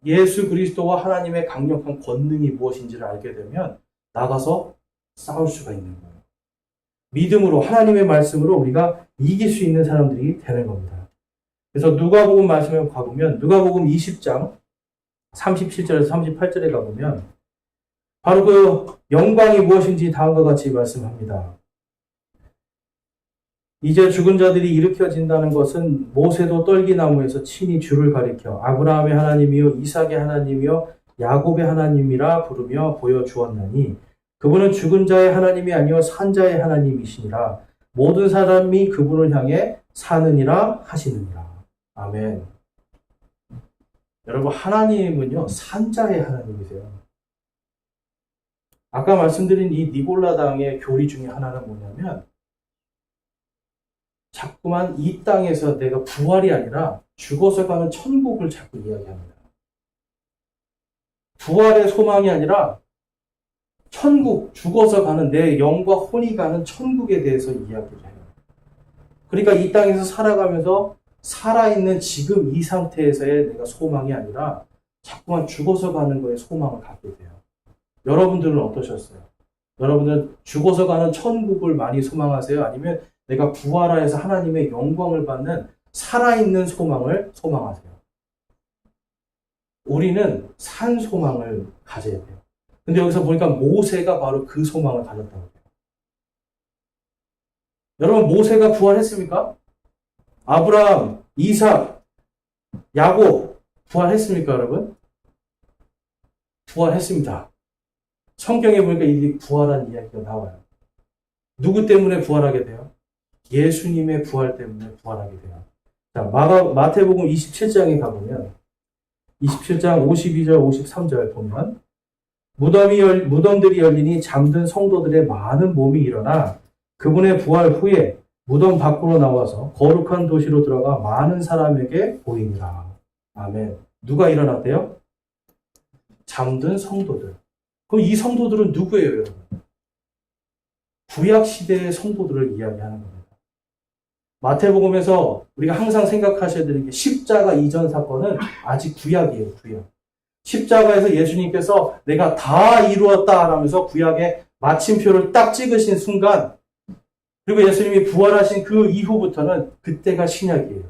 예수 그리스도와 하나님의 강력한 권능이 무엇인지를 알게 되면 나가서 싸울 수가 있는 거예요. 믿음으로 하나님의 말씀으로 우리가 이길 수 있는 사람들이 되는 겁니다. 그래서 누가복음 말씀에 가보면 누가복음 20장 37절에서 38절에 가보면 바로 그 영광이 무엇인지 다음과 같이 말씀합니다. 이제 죽은 자들이 일으켜진다는 것은 모세도 떨기나무에서 친히 주를 가리켜 아브라함의 하나님이요 이삭의 하나님이요 야곱의 하나님이라 부르며 보여주었나니 그분은 죽은 자의 하나님이 아니요 산 자의 하나님이시니라. 모든 사람이 그분을 향해 사느니라 하시느니라. 아멘. 여러분, 하나님은요, 산자의 하나님이세요. 아까 말씀드린 이 니골라당의 교리 중에 하나는 뭐냐면, 자꾸만 이 땅에서 내가 부활이 아니라 죽어서 가는 천국을 자꾸 이야기합니다. 부활의 소망이 아니라 천국, 죽어서 가는 내 영과 혼이 가는 천국에 대해서 이야기를 해요. 그러니까 이 땅에서 살아가면서 살아있는 지금 이 상태에서의 내가 소망이 아니라 자꾸만 죽어서 가는 거에 소망을 갖게 돼요. 여러분들은 어떠셨어요? 여러분들은 죽어서 가는 천국을 많이 소망하세요? 아니면 내가 부활하여서 하나님의 영광을 받는 살아있는 소망을 소망하세요? 우리는 산 소망을 가져야 돼요. 근데 여기서 보니까 모세가 바로 그 소망을 가졌다고 해요. 여러분, 모세가 부활했습니까? 아브라함, 이삭, 야곱 부활했습니까, 여러분? 부활했습니다. 성경에 보니까 이 부활한 이야기가 나와요. 누구 때문에 부활하게 돼요? 예수님의 부활 때문에 부활하게 돼요. 자, 마태복음 27장에 가보면 27장 52절, 53절 보면 무덤들이 열리니 잠든 성도들의 많은 몸이 일어나 그분의 부활 후에 무덤 밖으로 나와서 거룩한 도시로 들어가 많은 사람에게 보이니라. 아멘. 누가 일어났대요? 잠든 성도들. 그럼 이 성도들은 누구예요, 여러분? 구약시대의 성도들을 이야기하는 겁니다. 마태복음에서 우리가 항상 생각하셔야 되는 게 십자가 이전 사건은 아직 구약이에요, 구약. 십자가에서 예수님께서 내가 다 이루었다 하면서 구약의 마침표를 딱 찍으신 순간, 그리고 예수님이 부활하신 그 이후부터는 그때가 신약이에요.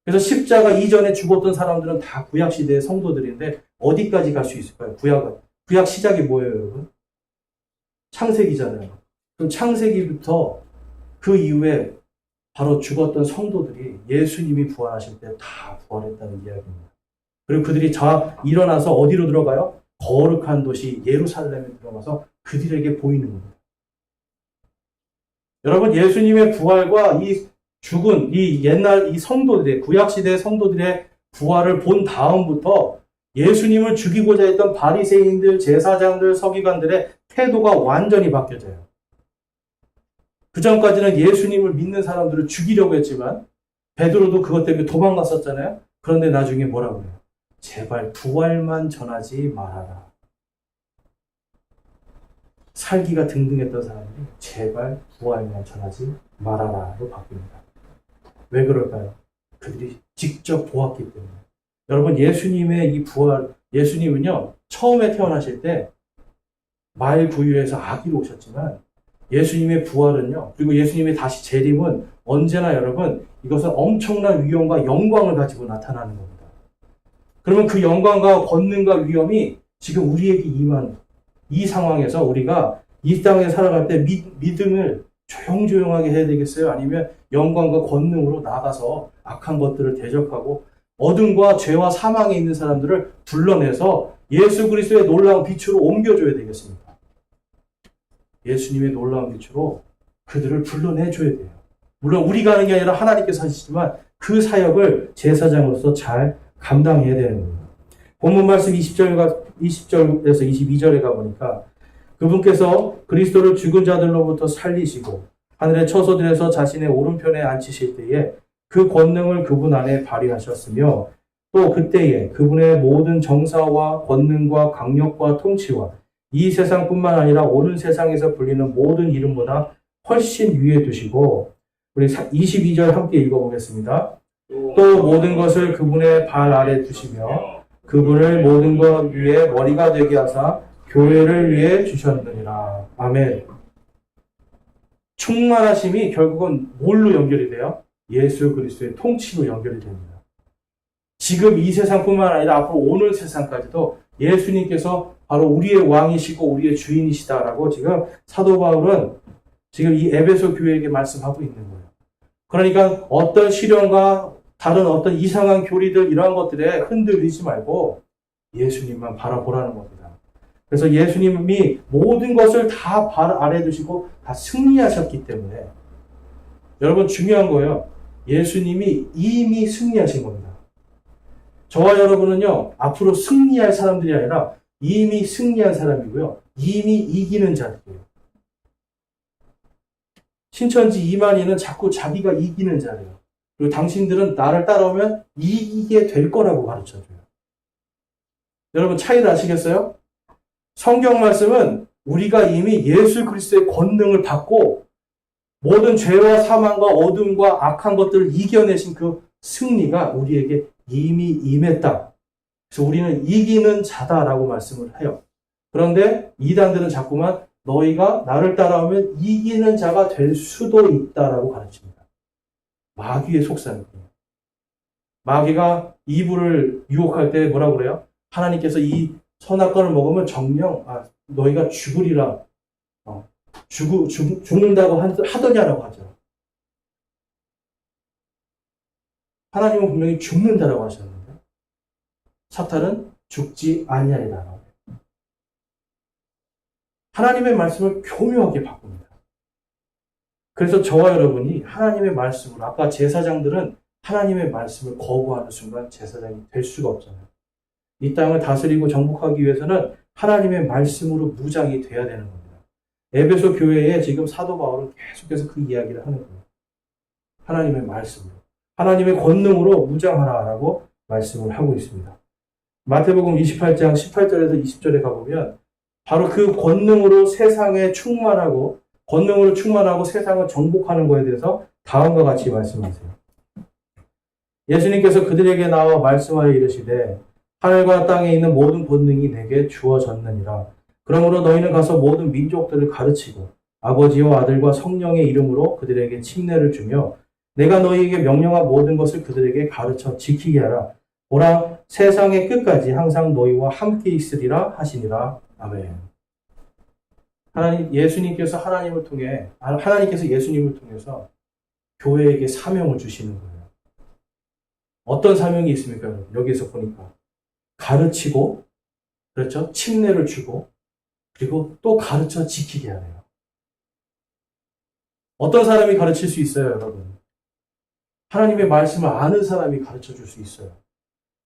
그래서 십자가 이전에 죽었던 사람들은 다 구약시대의 성도들인데 어디까지 갈 수 있을까요? 구약 시작이 뭐예요, 여러분? 창세기잖아요. 그럼 창세기부터 그 이후에 바로 죽었던 성도들이 예수님이 부활하실 때 다 부활했다는 이야기입니다. 그리고 그들이 일어나서 어디로 들어가요? 거룩한 도시 예루살렘에 들어가서 그들에게 보이는 겁니다. 여러분, 예수님의 부활과 이 죽은 이 옛날 이 성도들의 구약시대의 성도들의 부활을 본 다음부터 예수님을 죽이고자 했던 바리새인들, 제사장들, 서기관들의 태도가 완전히 바뀌어져요. 그 전까지는 예수님을 믿는 사람들을 죽이려고 했지만 베드로도 그것 때문에 도망갔었잖아요. 그런데 나중에 뭐라고 해요? 제발 부활만 전하지 말아라. 살기가 등등했던 사람들이 제발 부활만 전하지 말아라로 바뀝니다. 왜 그럴까요? 그들이 직접 보았기 때문에. 여러분, 예수님의 이 부활, 예수님은요, 처음에 태어나실 때 말 구유에서 아기로 오셨지만 예수님의 부활은요, 그리고 예수님의 다시 재림은 언제나 여러분, 이것은 엄청난 위엄과 영광을 가지고 나타나는 겁니다. 그러면 그 영광과 권능과 위엄이 지금 우리에게 임한 이 상황에서 우리가 이 땅에 살아갈 때 믿음을 조용조용하게 해야 되겠어요? 아니면 영광과 권능으로 나가서 악한 것들을 대적하고 어둠과 죄와 사망에 있는 사람들을 불러내서 예수 그리스도의 놀라운 빛으로 옮겨줘야 되겠습니까? 예수님의 놀라운 빛으로 그들을 불러내줘야 돼요. 물론 우리가 하는 게 아니라 하나님께서 하시지만 그 사역을 제사장으로서 잘 감당해야 되는 겁니다. 본문 말씀 20절에서 22절에 가보니까 그분께서 그리스도를 죽은 자들로부터 살리시고 하늘의 처소들에서 자신의 오른편에 앉히실 때에 그 권능을 그분 안에 발휘하셨으며 또 그때에 그분의 모든 정사와 권능과 강력과 통치와 이 세상뿐만 아니라 오는 세상에서 불리는 모든 이름보다 훨씬 위에 두시고 우리 22절 함께 읽어보겠습니다. 또 모든 것을 그분의 발 아래 두시며 그분을 모든 것 위에 머리가 되게 하사 교회를 위해 주셨느니라. 아멘. 충만하심이 결국은 뭘로 연결이 돼요? 예수 그리스도의 통치로 연결이 됩니다. 지금 이 세상뿐만 아니라 앞으로 오는 세상까지도 예수님께서 바로 우리의 왕이시고 우리의 주인이시다라고 지금 사도 바울은 지금 이 에베소 교회에게 말씀하고 있는 거예요. 그러니까 어떤 시련과 다른 어떤 이상한 교리들 이러한 것들에 흔들리지 말고 예수님만 바라보라는 겁니다. 그래서 예수님이 모든 것을 다 발 아래 두시고 다 승리하셨기 때문에 여러분 중요한 거예요. 예수님이 이미 승리하신 겁니다. 저와 여러분은요, 앞으로 승리할 사람들이 아니라 이미 승리한 사람이고요. 이미 이기는 자들이에요. 신천지 이만희는 자꾸 자기가 이기는 자예요. 그리고 당신들은 나를 따라오면 이기게 될 거라고 가르쳐줘요. 여러분 차이를 아시겠어요? 성경 말씀은 우리가 이미 예수 그리스도의 권능을 받고 모든 죄와 사망과 어둠과 악한 것들을 이겨내신 그 승리가 우리에게 이미 임했다. 그래서 우리는 이기는 자다라고 말씀을 해요. 그런데 이단들은 자꾸만 너희가 나를 따라오면 이기는 자가 될 수도 있다라고 가르칩니다. 마귀의 속삭임이에요. 마귀가 이브를 유혹할 때 뭐라고 그래요? 하나님께서 이 선악과를 먹으면 정령 너희가 죽으리라. 죽는다고 하더냐라고 하죠. 하나님은 분명히 죽는다라고 하셨는데 사탄은 죽지 아니하리라. 하나님의 말씀을 교묘하게 바꿉니다. 그래서 저와 여러분이 하나님의 말씀으로 아까 제사장들은 하나님의 말씀을 거부하는 순간 제사장이 될 수가 없잖아요. 이 땅을 다스리고 정복하기 위해서는 하나님의 말씀으로 무장이 돼야 되는 겁니다. 에베소 교회에 지금 사도 바울은 계속해서 그 이야기를 하는 거예요. 하나님의 말씀으로. 하나님의 권능으로 무장하라라고 말씀을 하고 있습니다. 마태복음 28장 18절에서 20절에 가보면 바로 그 권능으로 세상에 충만하고 권능으로 충만하고 세상을 정복하는 것에 대해서 다음과 같이 말씀하세요. 예수님께서 그들에게 나와 말씀하여 이르시되 하늘과 땅에 있는 모든 권능이 내게 주어졌느니라. 그러므로 너희는 가서 모든 민족들을 가르치고 아버지와 아들과 성령의 이름으로 그들에게 침례를 주며 내가 너희에게 명령한 모든 것을 그들에게 가르쳐 지키게 하라. 보라, 세상의 끝까지 항상 너희와 함께 있으리라 하시니라. 아멘. 하나님께서 예수님을 통해서 교회에게 사명을 주시는 거예요. 어떤 사명이 있습니까? 여기서 보니까 가르치고, 그렇죠? 침례를 주고, 그리고 또 가르쳐 지키게 하네요. 어떤 사람이 가르칠 수 있어요, 여러분? 하나님의 말씀을 아는 사람이 가르쳐 줄 수 있어요.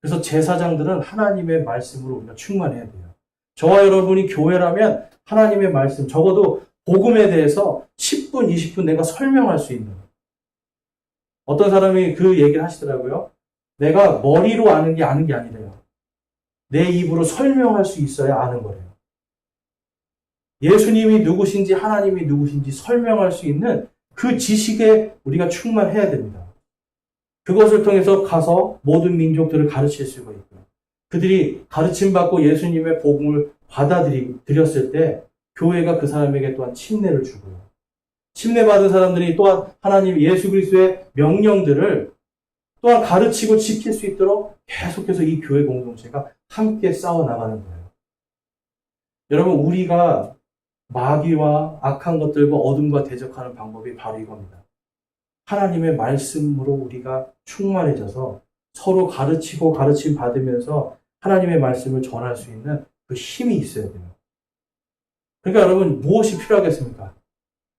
그래서 제사장들은 하나님의 말씀으로 우리가 충만해야 돼요. 저와 여러분이 교회라면 하나님의 말씀, 적어도 복음에 대해서 10분, 20분 내가 설명할 수 있는. 어떤 사람이 그 얘기를 하시더라고요. 내가 머리로 아는 게 아니래요. 내 입으로 설명할 수 있어야 아는 거래요. 예수님이 누구신지 하나님이 누구신지 설명할 수 있는 그 지식에 우리가 충만해야 됩니다. 그것을 통해서 가서 모든 민족들을 가르칠 수가 있고요. 그들이 가르침받고 예수님의 복음을 받아들였을 때 교회가 그 사람에게 또한 침례를 주고요. 침례받은 사람들이 또한 하나님 예수 그리스도의 명령들을 또한 가르치고 지킬 수 있도록 계속해서 이 교회 공동체가 함께 싸워나가는 거예요. 여러분, 우리가 마귀와 악한 것들과 어둠과 대적하는 방법이 바로 이겁니다. 하나님의 말씀으로 우리가 충만해져서 서로 가르치고 가르침 받으면서 하나님의 말씀을 전할 수 있는 그 힘이 있어야 돼요. 그러니까 여러분, 무엇이 필요하겠습니까?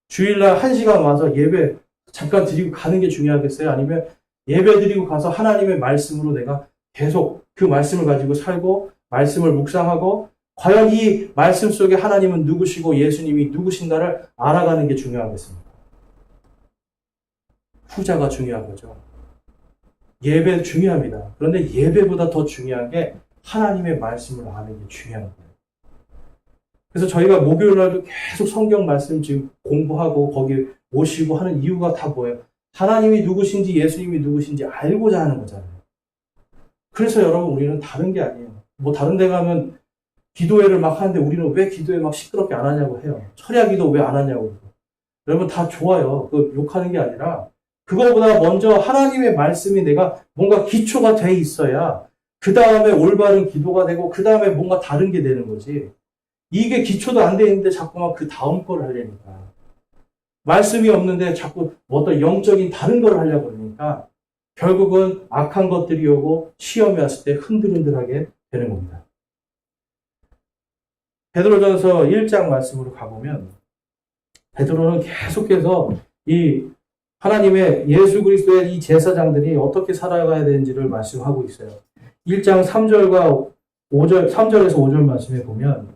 주일날 1시간 와서 예배 잠깐 드리고 가는 게 중요하겠어요? 아니면 예배 드리고 가서 하나님의 말씀으로 내가 계속 그 말씀을 가지고 살고 말씀을 묵상하고 과연 이 말씀 속에 하나님은 누구시고 예수님이 누구신가를 알아가는 게 중요하겠습니까? 후자가 중요한 거죠. 예배 중요합니다. 그런데 예배보다 더 중요한 게 하나님의 말씀을 아는 게 중요한 거예요. 그래서 저희가 목요일 날도 계속 성경 말씀 지금 공부하고 거기 오시고 하는 이유가 다 뭐예요? 하나님이 누구신지 예수님이 누구신지 알고자 하는 거잖아요. 그래서 여러분, 우리는 다른 게 아니에요. 뭐 다른 데 가면 기도회를 막 하는데 우리는 왜 기도회 막 시끄럽게 안 하냐고 해요. 철야 기도 왜 안 하냐고. 여러분 다 좋아요. 그 욕하는 게 아니라 그거보다 먼저 하나님의 말씀이 내가 뭔가 기초가 돼 있어야 그 다음에 올바른 기도가 되고 그 다음에 뭔가 다른 게 되는 거지. 이게 기초도 안 돼 있는데 자꾸만 그 다음 걸 하려니까. 말씀이 없는데 자꾸 어떤 영적인 다른 걸 하려고 그러니까 결국은 악한 것들이 오고 시험이 왔을 때 흔들흔들하게 되는 겁니다. 베드로전서 1장 말씀으로 가보면 베드로는 계속해서 이 하나님의 예수 그리스도의 이 제사장들이 어떻게 살아가야 되는지를 말씀하고 있어요. 1장 3절과 5절, 3절에서 5절 말씀에 보면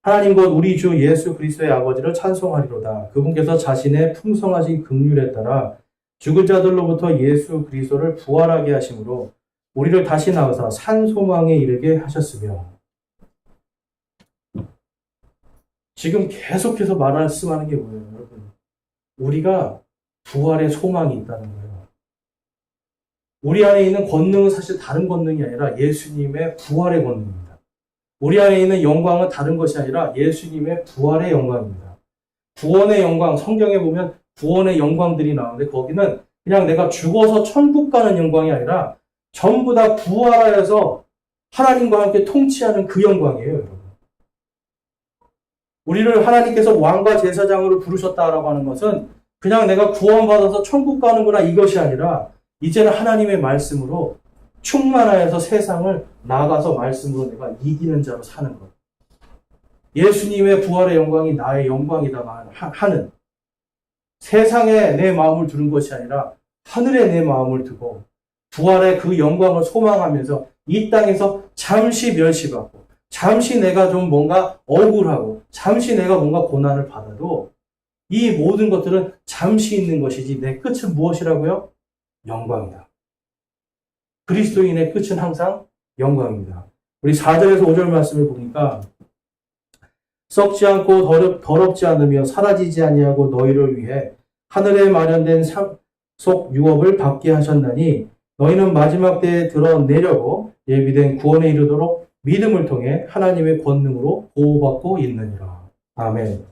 하나님 곧 우리 주 예수 그리스도의 아버지를 찬송하리로다. 그분께서 자신의 풍성하신 긍휼에 따라 죽은 자들로부터 예수 그리스도를 부활하게 하심으로 우리를 다시 낳으사 산 소망에 이르게 하셨으며. 지금 계속해서 말씀하는 게 뭐예요, 여러분? 우리가 부활의 소망이 있다는 거예요. 우리 안에 있는 권능은 사실 다른 권능이 아니라 예수님의 부활의 권능입니다. 우리 안에 있는 영광은 다른 것이 아니라 예수님의 부활의 영광입니다. 구원의 영광, 성경에 보면 구원의 영광들이 나오는데 거기는 그냥 내가 죽어서 천국 가는 영광이 아니라 전부 다 부활하여서 하나님과 함께 통치하는 그 영광이에요, 여러분. 우리를 하나님께서 왕과 제사장으로 부르셨다라고 하는 것은 그냥 내가 구원받아서 천국 가는구나 이것이 아니라 이제는 하나님의 말씀으로 충만하여서 세상을 나아가서 말씀으로 내가 이기는 자로 사는 것. 예수님의 부활의 영광이 나의 영광이다 하는 세상에 내 마음을 두는 것이 아니라 하늘에 내 마음을 두고 부활의 그 영광을 소망하면서 이 땅에서 잠시 멸시받고 잠시 내가 좀 뭔가 억울하고 잠시 내가 뭔가 고난을 받아도 이 모든 것들은 잠시 있는 것이지 내 끝은 무엇이라고요? 영광이다. 그리스도인의 끝은 항상 영광입니다. 우리 4절에서 5절 말씀을 보니까 썩지 않고 더럽지 않으며 사라지지 아니하고 너희를 위해 하늘에 마련된 상속 유업을 받게 하셨나니 너희는 마지막 때에 드러내려고 예비된 구원에 이르도록 믿음을 통해 하나님의 권능으로 보호받고 있느니라. 아멘.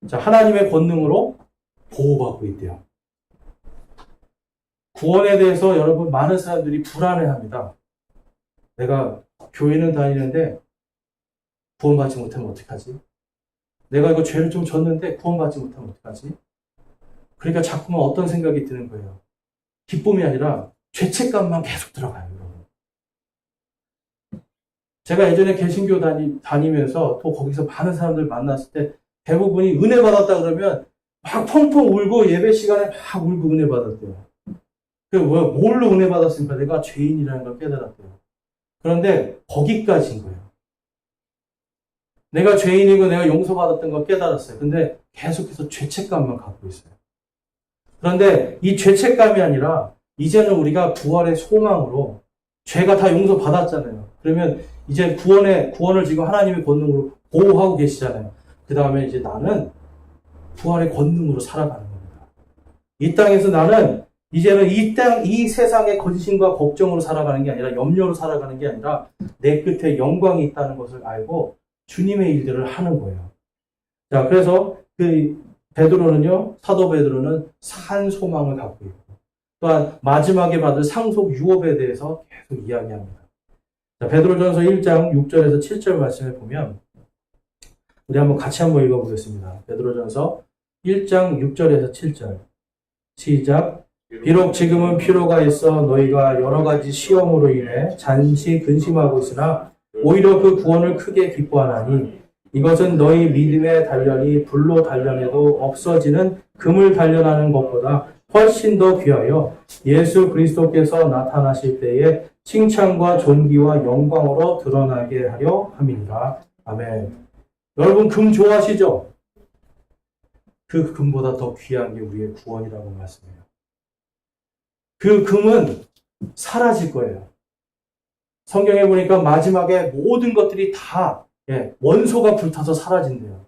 자, 하나님의 권능으로 보호받고 있대요. 구원에 대해서 여러분 많은 사람들이 불안해합니다. 내가 교회는 다니는데 구원받지 못하면 어떡하지? 내가 이거 죄를 좀 졌는데 구원받지 못하면 어떡하지? 그러니까 자꾸만 어떤 생각이 드는 거예요. 기쁨이 아니라 죄책감만 계속 들어가요. 여러분. 제가 예전에 개신교 다니면서 또 거기서 많은 사람들 만났을 때 대부분이 은혜 받았다 그러면 막 펑펑 울고 예배 시간에 막 울고 은혜 받았대요. 뭘로 은혜 받았습니까? 내가 죄인이라는 걸 깨달았대요. 그런데 거기까지인 거예요. 내가 죄인이고 내가 용서받았던 걸 깨달았어요. 근데 계속해서 죄책감만 갖고 있어요. 그런데 이 죄책감이 아니라 이제는 우리가 부활의 소망으로 죄가 다 용서받았잖아요. 그러면 이제 구원을 지금 하나님의 권능으로 보호하고 계시잖아요. 그 다음에 이제 나는 부활의 권능으로 살아가는 겁니다. 이 땅에서 나는 이제는 이 세상의 거짓임과 걱정으로 살아가는 게 아니라 염려로 살아가는 게 아니라 내 끝에 영광이 있다는 것을 알고 주님의 일들을 하는 거예요. 자, 그래서 사도 베드로는 산 소망을 갖고 있고 또한 마지막에 받을 상속 유업에 대해서 계속 이야기합니다. 자, 베드로전서 1장 6절에서 7절 말씀을 보면 우리 같이 한번 읽어보겠습니다. 베드로전서 1장 6절에서 7절 시작. 비록 지금은 필요가 있어 너희가 여러 가지 시험으로 인해 잠시 근심하고 있으나 오히려 그 구원을 크게 기뻐하나니 이것은 너희 믿음의 단련이 불로 단련해도 없어지는 금을 단련하는 것보다 훨씬 더 귀하여 예수 그리스도께서 나타나실 때에 칭찬과 존귀와 영광으로 드러나게 하려 함이니라. 아멘. 여러분 금 좋아하시죠? 그 금보다 더 귀한 게 우리의 구원이라고 말씀해요. 그 금은 사라질 거예요. 성경에 보니까 마지막에 모든 것들이 다 원소가 불타서 사라진대요.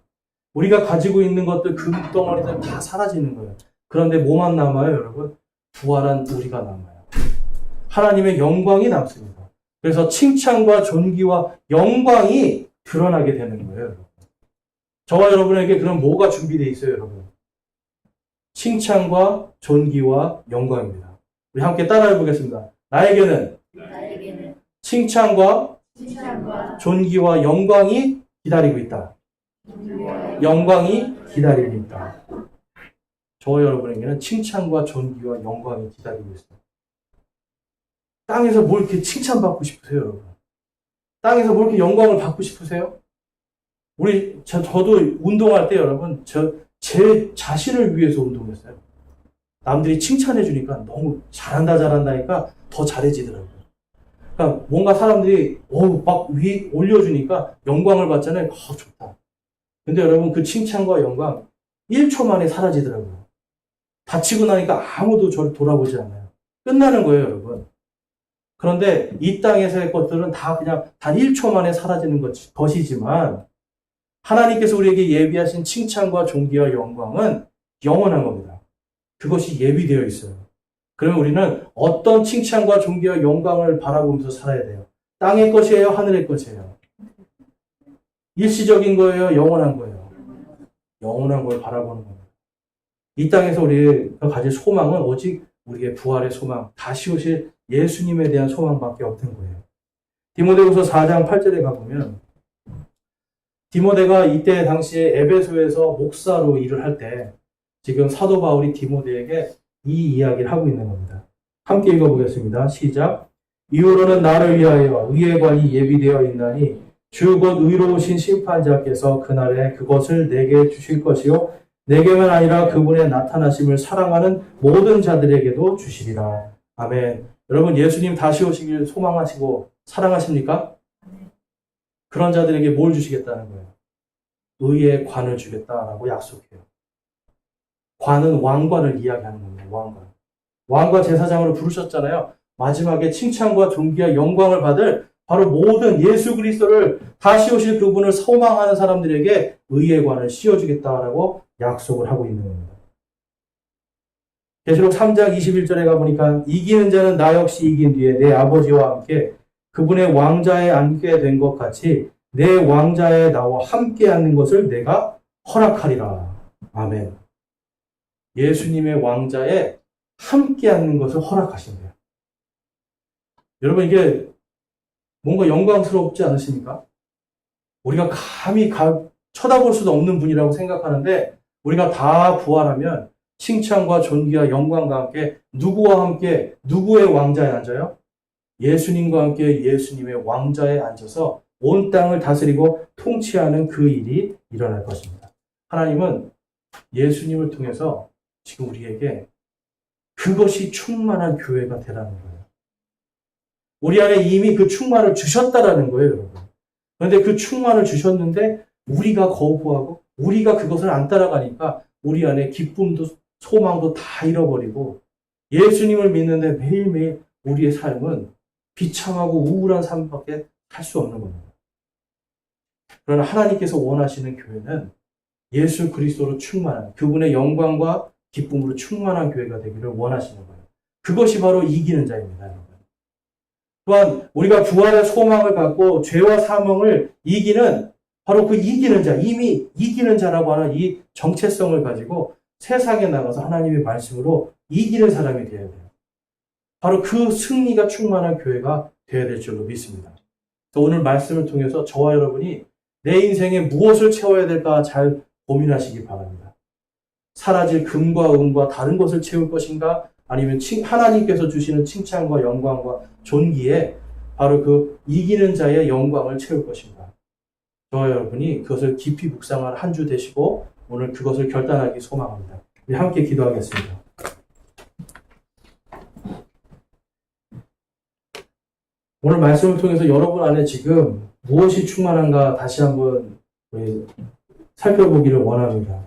우리가 가지고 있는 것들, 금덩어리들 다 사라지는 거예요. 그런데 뭐만 남아요, 여러분? 부활한 우리가 남아요. 하나님의 영광이 남습니다. 그래서 칭찬과 존귀와 영광이 드러나게 되는 거예요, 여러분. 저와 여러분에게 그럼 뭐가 준비되어 있어요, 여러분? 칭찬과 존귀와 영광입니다. 우리 함께 따라해 보겠습니다. 나에게는 칭찬과 존귀와 영광이 기다리고 있다. 영광이 기다리고 있다. 저와 여러분에게는 칭찬과 존귀와 영광이 기다리고 있어요. 땅에서 뭘 이렇게 칭찬받고 싶으세요, 여러분? 땅에서 뭘 이렇게 영광을 받고 싶으세요? 저도 운동할 때 여러분, 제 자신을 위해서 운동했어요. 남들이 칭찬해 주니까 너무 잘한다 잘한다니까 더 잘해지더라고요. 그러니까 뭔가 사람들이 막 올려주니까 영광을 받잖아요. 좋다. 근데 여러분 그 칭찬과 영광 1초 만에 사라지더라고요. 다치고 나니까 아무도 저를 돌아보지 않아요. 끝나는 거예요, 여러분. 그런데 이 땅에서의 것들은 다 그냥 단 1초 만에 사라지는 것이지만 하나님께서 우리에게 예비하신 칭찬과 존귀와 영광은 영원한 겁니다. 그것이 예비되어 있어요. 그러면 우리는 어떤 칭찬과 존귀와 영광을 바라보면서 살아야 돼요? 땅의 것이에요? 하늘의 것이에요? 일시적인 거예요? 영원한 거예요? 영원한 걸 바라보는 겁니다. 이 땅에서 우리가 가질 소망은 오직 우리의 부활의 소망, 다시 오실 예수님에 대한 소망밖에 없는 거예요. 디모데후서 4장 8절에 가보면 디모데가 이때 당시에 에베소에서 목사로 일을 할 때 지금 사도 바울이 디모데에게 이 이야기를 하고 있는 겁니다. 함께 읽어보겠습니다. 시작. 이후로는 나를 위하여 의의 관이 예비되어 있나니 주 곧 의로우신 심판자께서 그날에 그것을 내게 주실 것이요 내게만 아니라 그분의 나타나심을 사랑하는 모든 자들에게도 주시리라. 아멘. 여러분 예수님 다시 오시길 소망하시고 사랑하십니까? 그런 자들에게 뭘 주시겠다는 거예요? 의의 관을 주겠다라고 약속해요. 관은 왕관을 이야기하는 겁니다. 왕관. 왕과 제사장으로 부르셨잖아요. 마지막에 칭찬과 존귀와 영광을 받을 바로 모든 예수 그리스도를 다시 오실 그분을 소망하는 사람들에게 의의 관을 씌워주겠다라고 약속을 하고 있는 겁니다. 계시록 3장 21절에 가보니까 이기는 자는 나 역시 이긴 뒤에 내 아버지와 함께 그분의 왕자에 앉게 된 것 같이 내 왕자에 나와 함께 앉는 것을 내가 허락하리라. 아멘. 예수님의 왕자에 함께 앉는 것을 허락하신대요. 여러분 이게 뭔가 영광스럽지 않으십니까? 우리가 감히 쳐다볼 수도 없는 분이라고 생각하는데 우리가 다 부활하면 칭찬과 존귀와 영광과 함께 누구와 함께 누구의 왕자에 앉아요? 예수님과 함께 예수님의 왕자에 앉아서 온 땅을 다스리고 통치하는 그 일이 일어날 것입니다. 하나님은 예수님을 통해서 지금 우리에게 그것이 충만한 교회가 되라는 거예요. 우리 안에 이미 그 충만을 주셨다라는 거예요, 여러분. 그런데 그 충만을 주셨는데 우리가 거부하고 우리가 그것을 안 따라가니까 우리 안에 기쁨도 소망도 다 잃어버리고 예수님을 믿는데 매일매일 우리의 삶은 비참하고 우울한 삶밖에 살 수 없는 겁니다. 그러나 하나님께서 원하시는 교회는 예수 그리스도로 충만한 그분의 영광과 기쁨으로 충만한 교회가 되기를 원하시는 거예요. 그것이 바로 이기는 자입니다, 여러분. 또한 우리가 부활의 소망을 갖고 죄와 사망을 이기는 바로 그 이기는 자, 이미 이기는 자라고 하는 이 정체성을 가지고 세상에 나가서 하나님의 말씀으로 이기는 사람이 되어야 돼요. 바로 그 승리가 충만한 교회가 되어야 될 줄로 믿습니다. 오늘 말씀을 통해서 저와 여러분이 내 인생에 무엇을 채워야 될까 잘 고민하시기 바랍니다. 사라질 금과 은과 다른 것을 채울 것인가? 아니면 하나님께서 주시는 칭찬과 영광과 존귀에 바로 그 이기는 자의 영광을 채울 것인가? 저와 여러분이 그것을 깊이 묵상한 한 주 되시고 오늘 그것을 결단하기 소망합니다. 우리 함께 기도하겠습니다. 오늘 말씀을 통해서 여러분 안에 지금 무엇이 충만한가 다시 한번 살펴보기를 원합니다.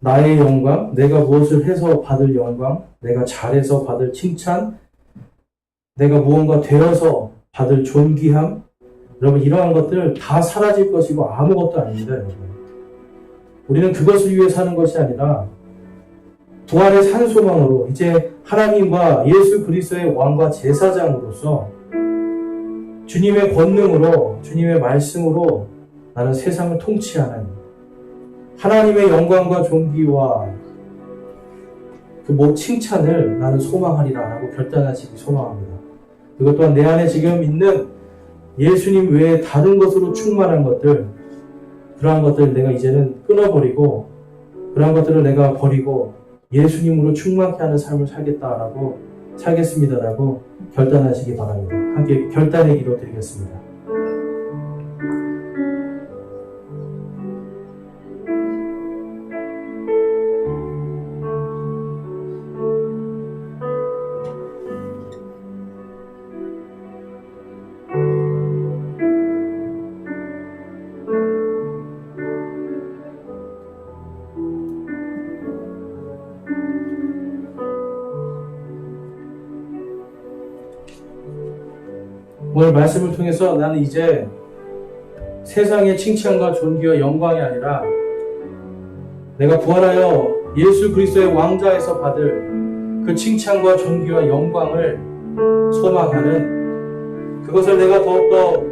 나의 영광, 내가 무엇을 해서 받을 영광, 내가 잘해서 받을 칭찬, 내가 무언가 되어서 받을 존귀함, 여러분 이러한 것들 다 사라질 것이고 아무것도 아닙니다, 여러분. 우리는 그것을 위해 사는 것이 아니라 부활의 산 소망으로 이제 하나님과 예수 그리스도의 왕과 제사장으로서 주님의 권능으로 주님의 말씀으로 나는 세상을 통치하는 하나님의 영광과 존귀와 그 칭찬을 나는 소망하리라라고 결단하시기 소망합니다. 그것 또한 내 안에 지금 있는 예수님 외에 다른 것으로 충만한 것들, 그러한 것들을 내가 이제는 끊어버리고 그러한 것들을 내가 버리고 예수님으로 충만케 하는 삶을 살겠습니다라고 결단하시기 바랍니다. 함께 결단의 기도 드리겠습니다. 오늘 말씀을 통해서 나는 이제 세상의 칭찬과 존귀와 영광이 아니라 내가 부활하여 예수 그리스도의 왕좌에서 받을 그 칭찬과 존귀와 영광을 소망하는, 그것을 내가 더욱더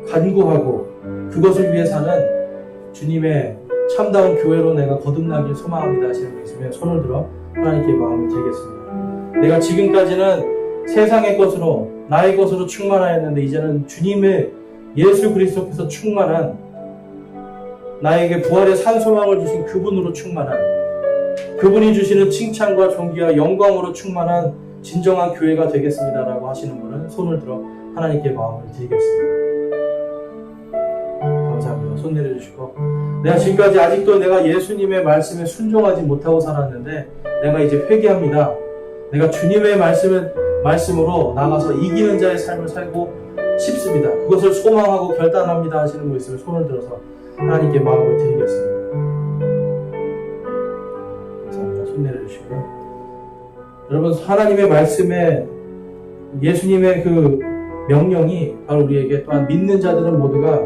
간구하고 그것을 위해 사는 주님의 참다운 교회로 내가 거듭나길 소망합니다 하시는 분 있으면 손을 들어 하나님께 마음을 드리겠습니다. 내가 지금까지는 세상의 것으로 나의 것으로 충만하였는데 이제는 주님의 예수 그리스도께서 충만한, 나에게 부활의 산소망을 주신 그분으로 충만한, 그분이 주시는 칭찬과 존귀와 영광으로 충만한 진정한 교회가 되겠습니다라고 하시는 분은 손을 들어 하나님께 마음을 드리겠습니다. 감사합니다. 손 내려주시고, 내가 지금까지 아직도 내가 예수님의 말씀에 순종하지 못하고 살았는데 내가 이제 회개합니다. 내가 주님의 말씀으로 나가서 이기는 자의 삶을 살고 싶습니다. 그것을 소망하고 결단합니다 하시는 분 있으면 손을 들어서 하나님께 마음을 드리겠습니다. 감사합니다. 손 내려주시고요. 여러분, 하나님의 말씀에 예수님의 그 명령이 바로 우리에게, 또한 믿는 자들은 모두가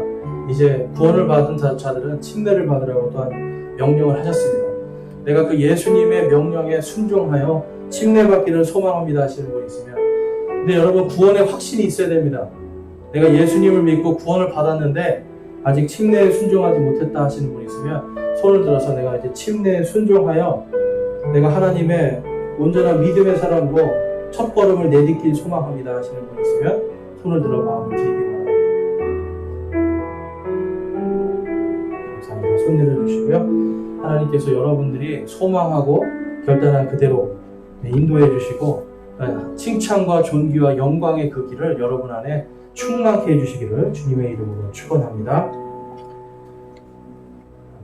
이제 구원을 받은 자들은 침례를 받으라고 또한 명령을 하셨습니다. 내가 그 예수님의 명령에 순종하여 침례받기를 소망합니다 하시는 분 있으면, 근데 여러분, 구원의 확신이 있어야 됩니다. 내가 예수님을 믿고 구원을 받았는데 아직 침례에 순종하지 못했다 하시는 분 있으면 손을 들어서 내가 이제 침례에 순종하여 내가 하나님의 온전한 믿음의 사람으로 첫 걸음을 내딛길 소망합니다 하시는 분 있으면 손을 들어 마음을 드리기 바랍니다. 감사합니다. 손 내려주시고요. 하나님께서 여러분들이 소망하고 결단한 그대로 인도해 주시고 칭찬과 존귀와 영광의 그 길을 여러분 안에 충만케 해주시기를 주님의 이름으로 축원합니다.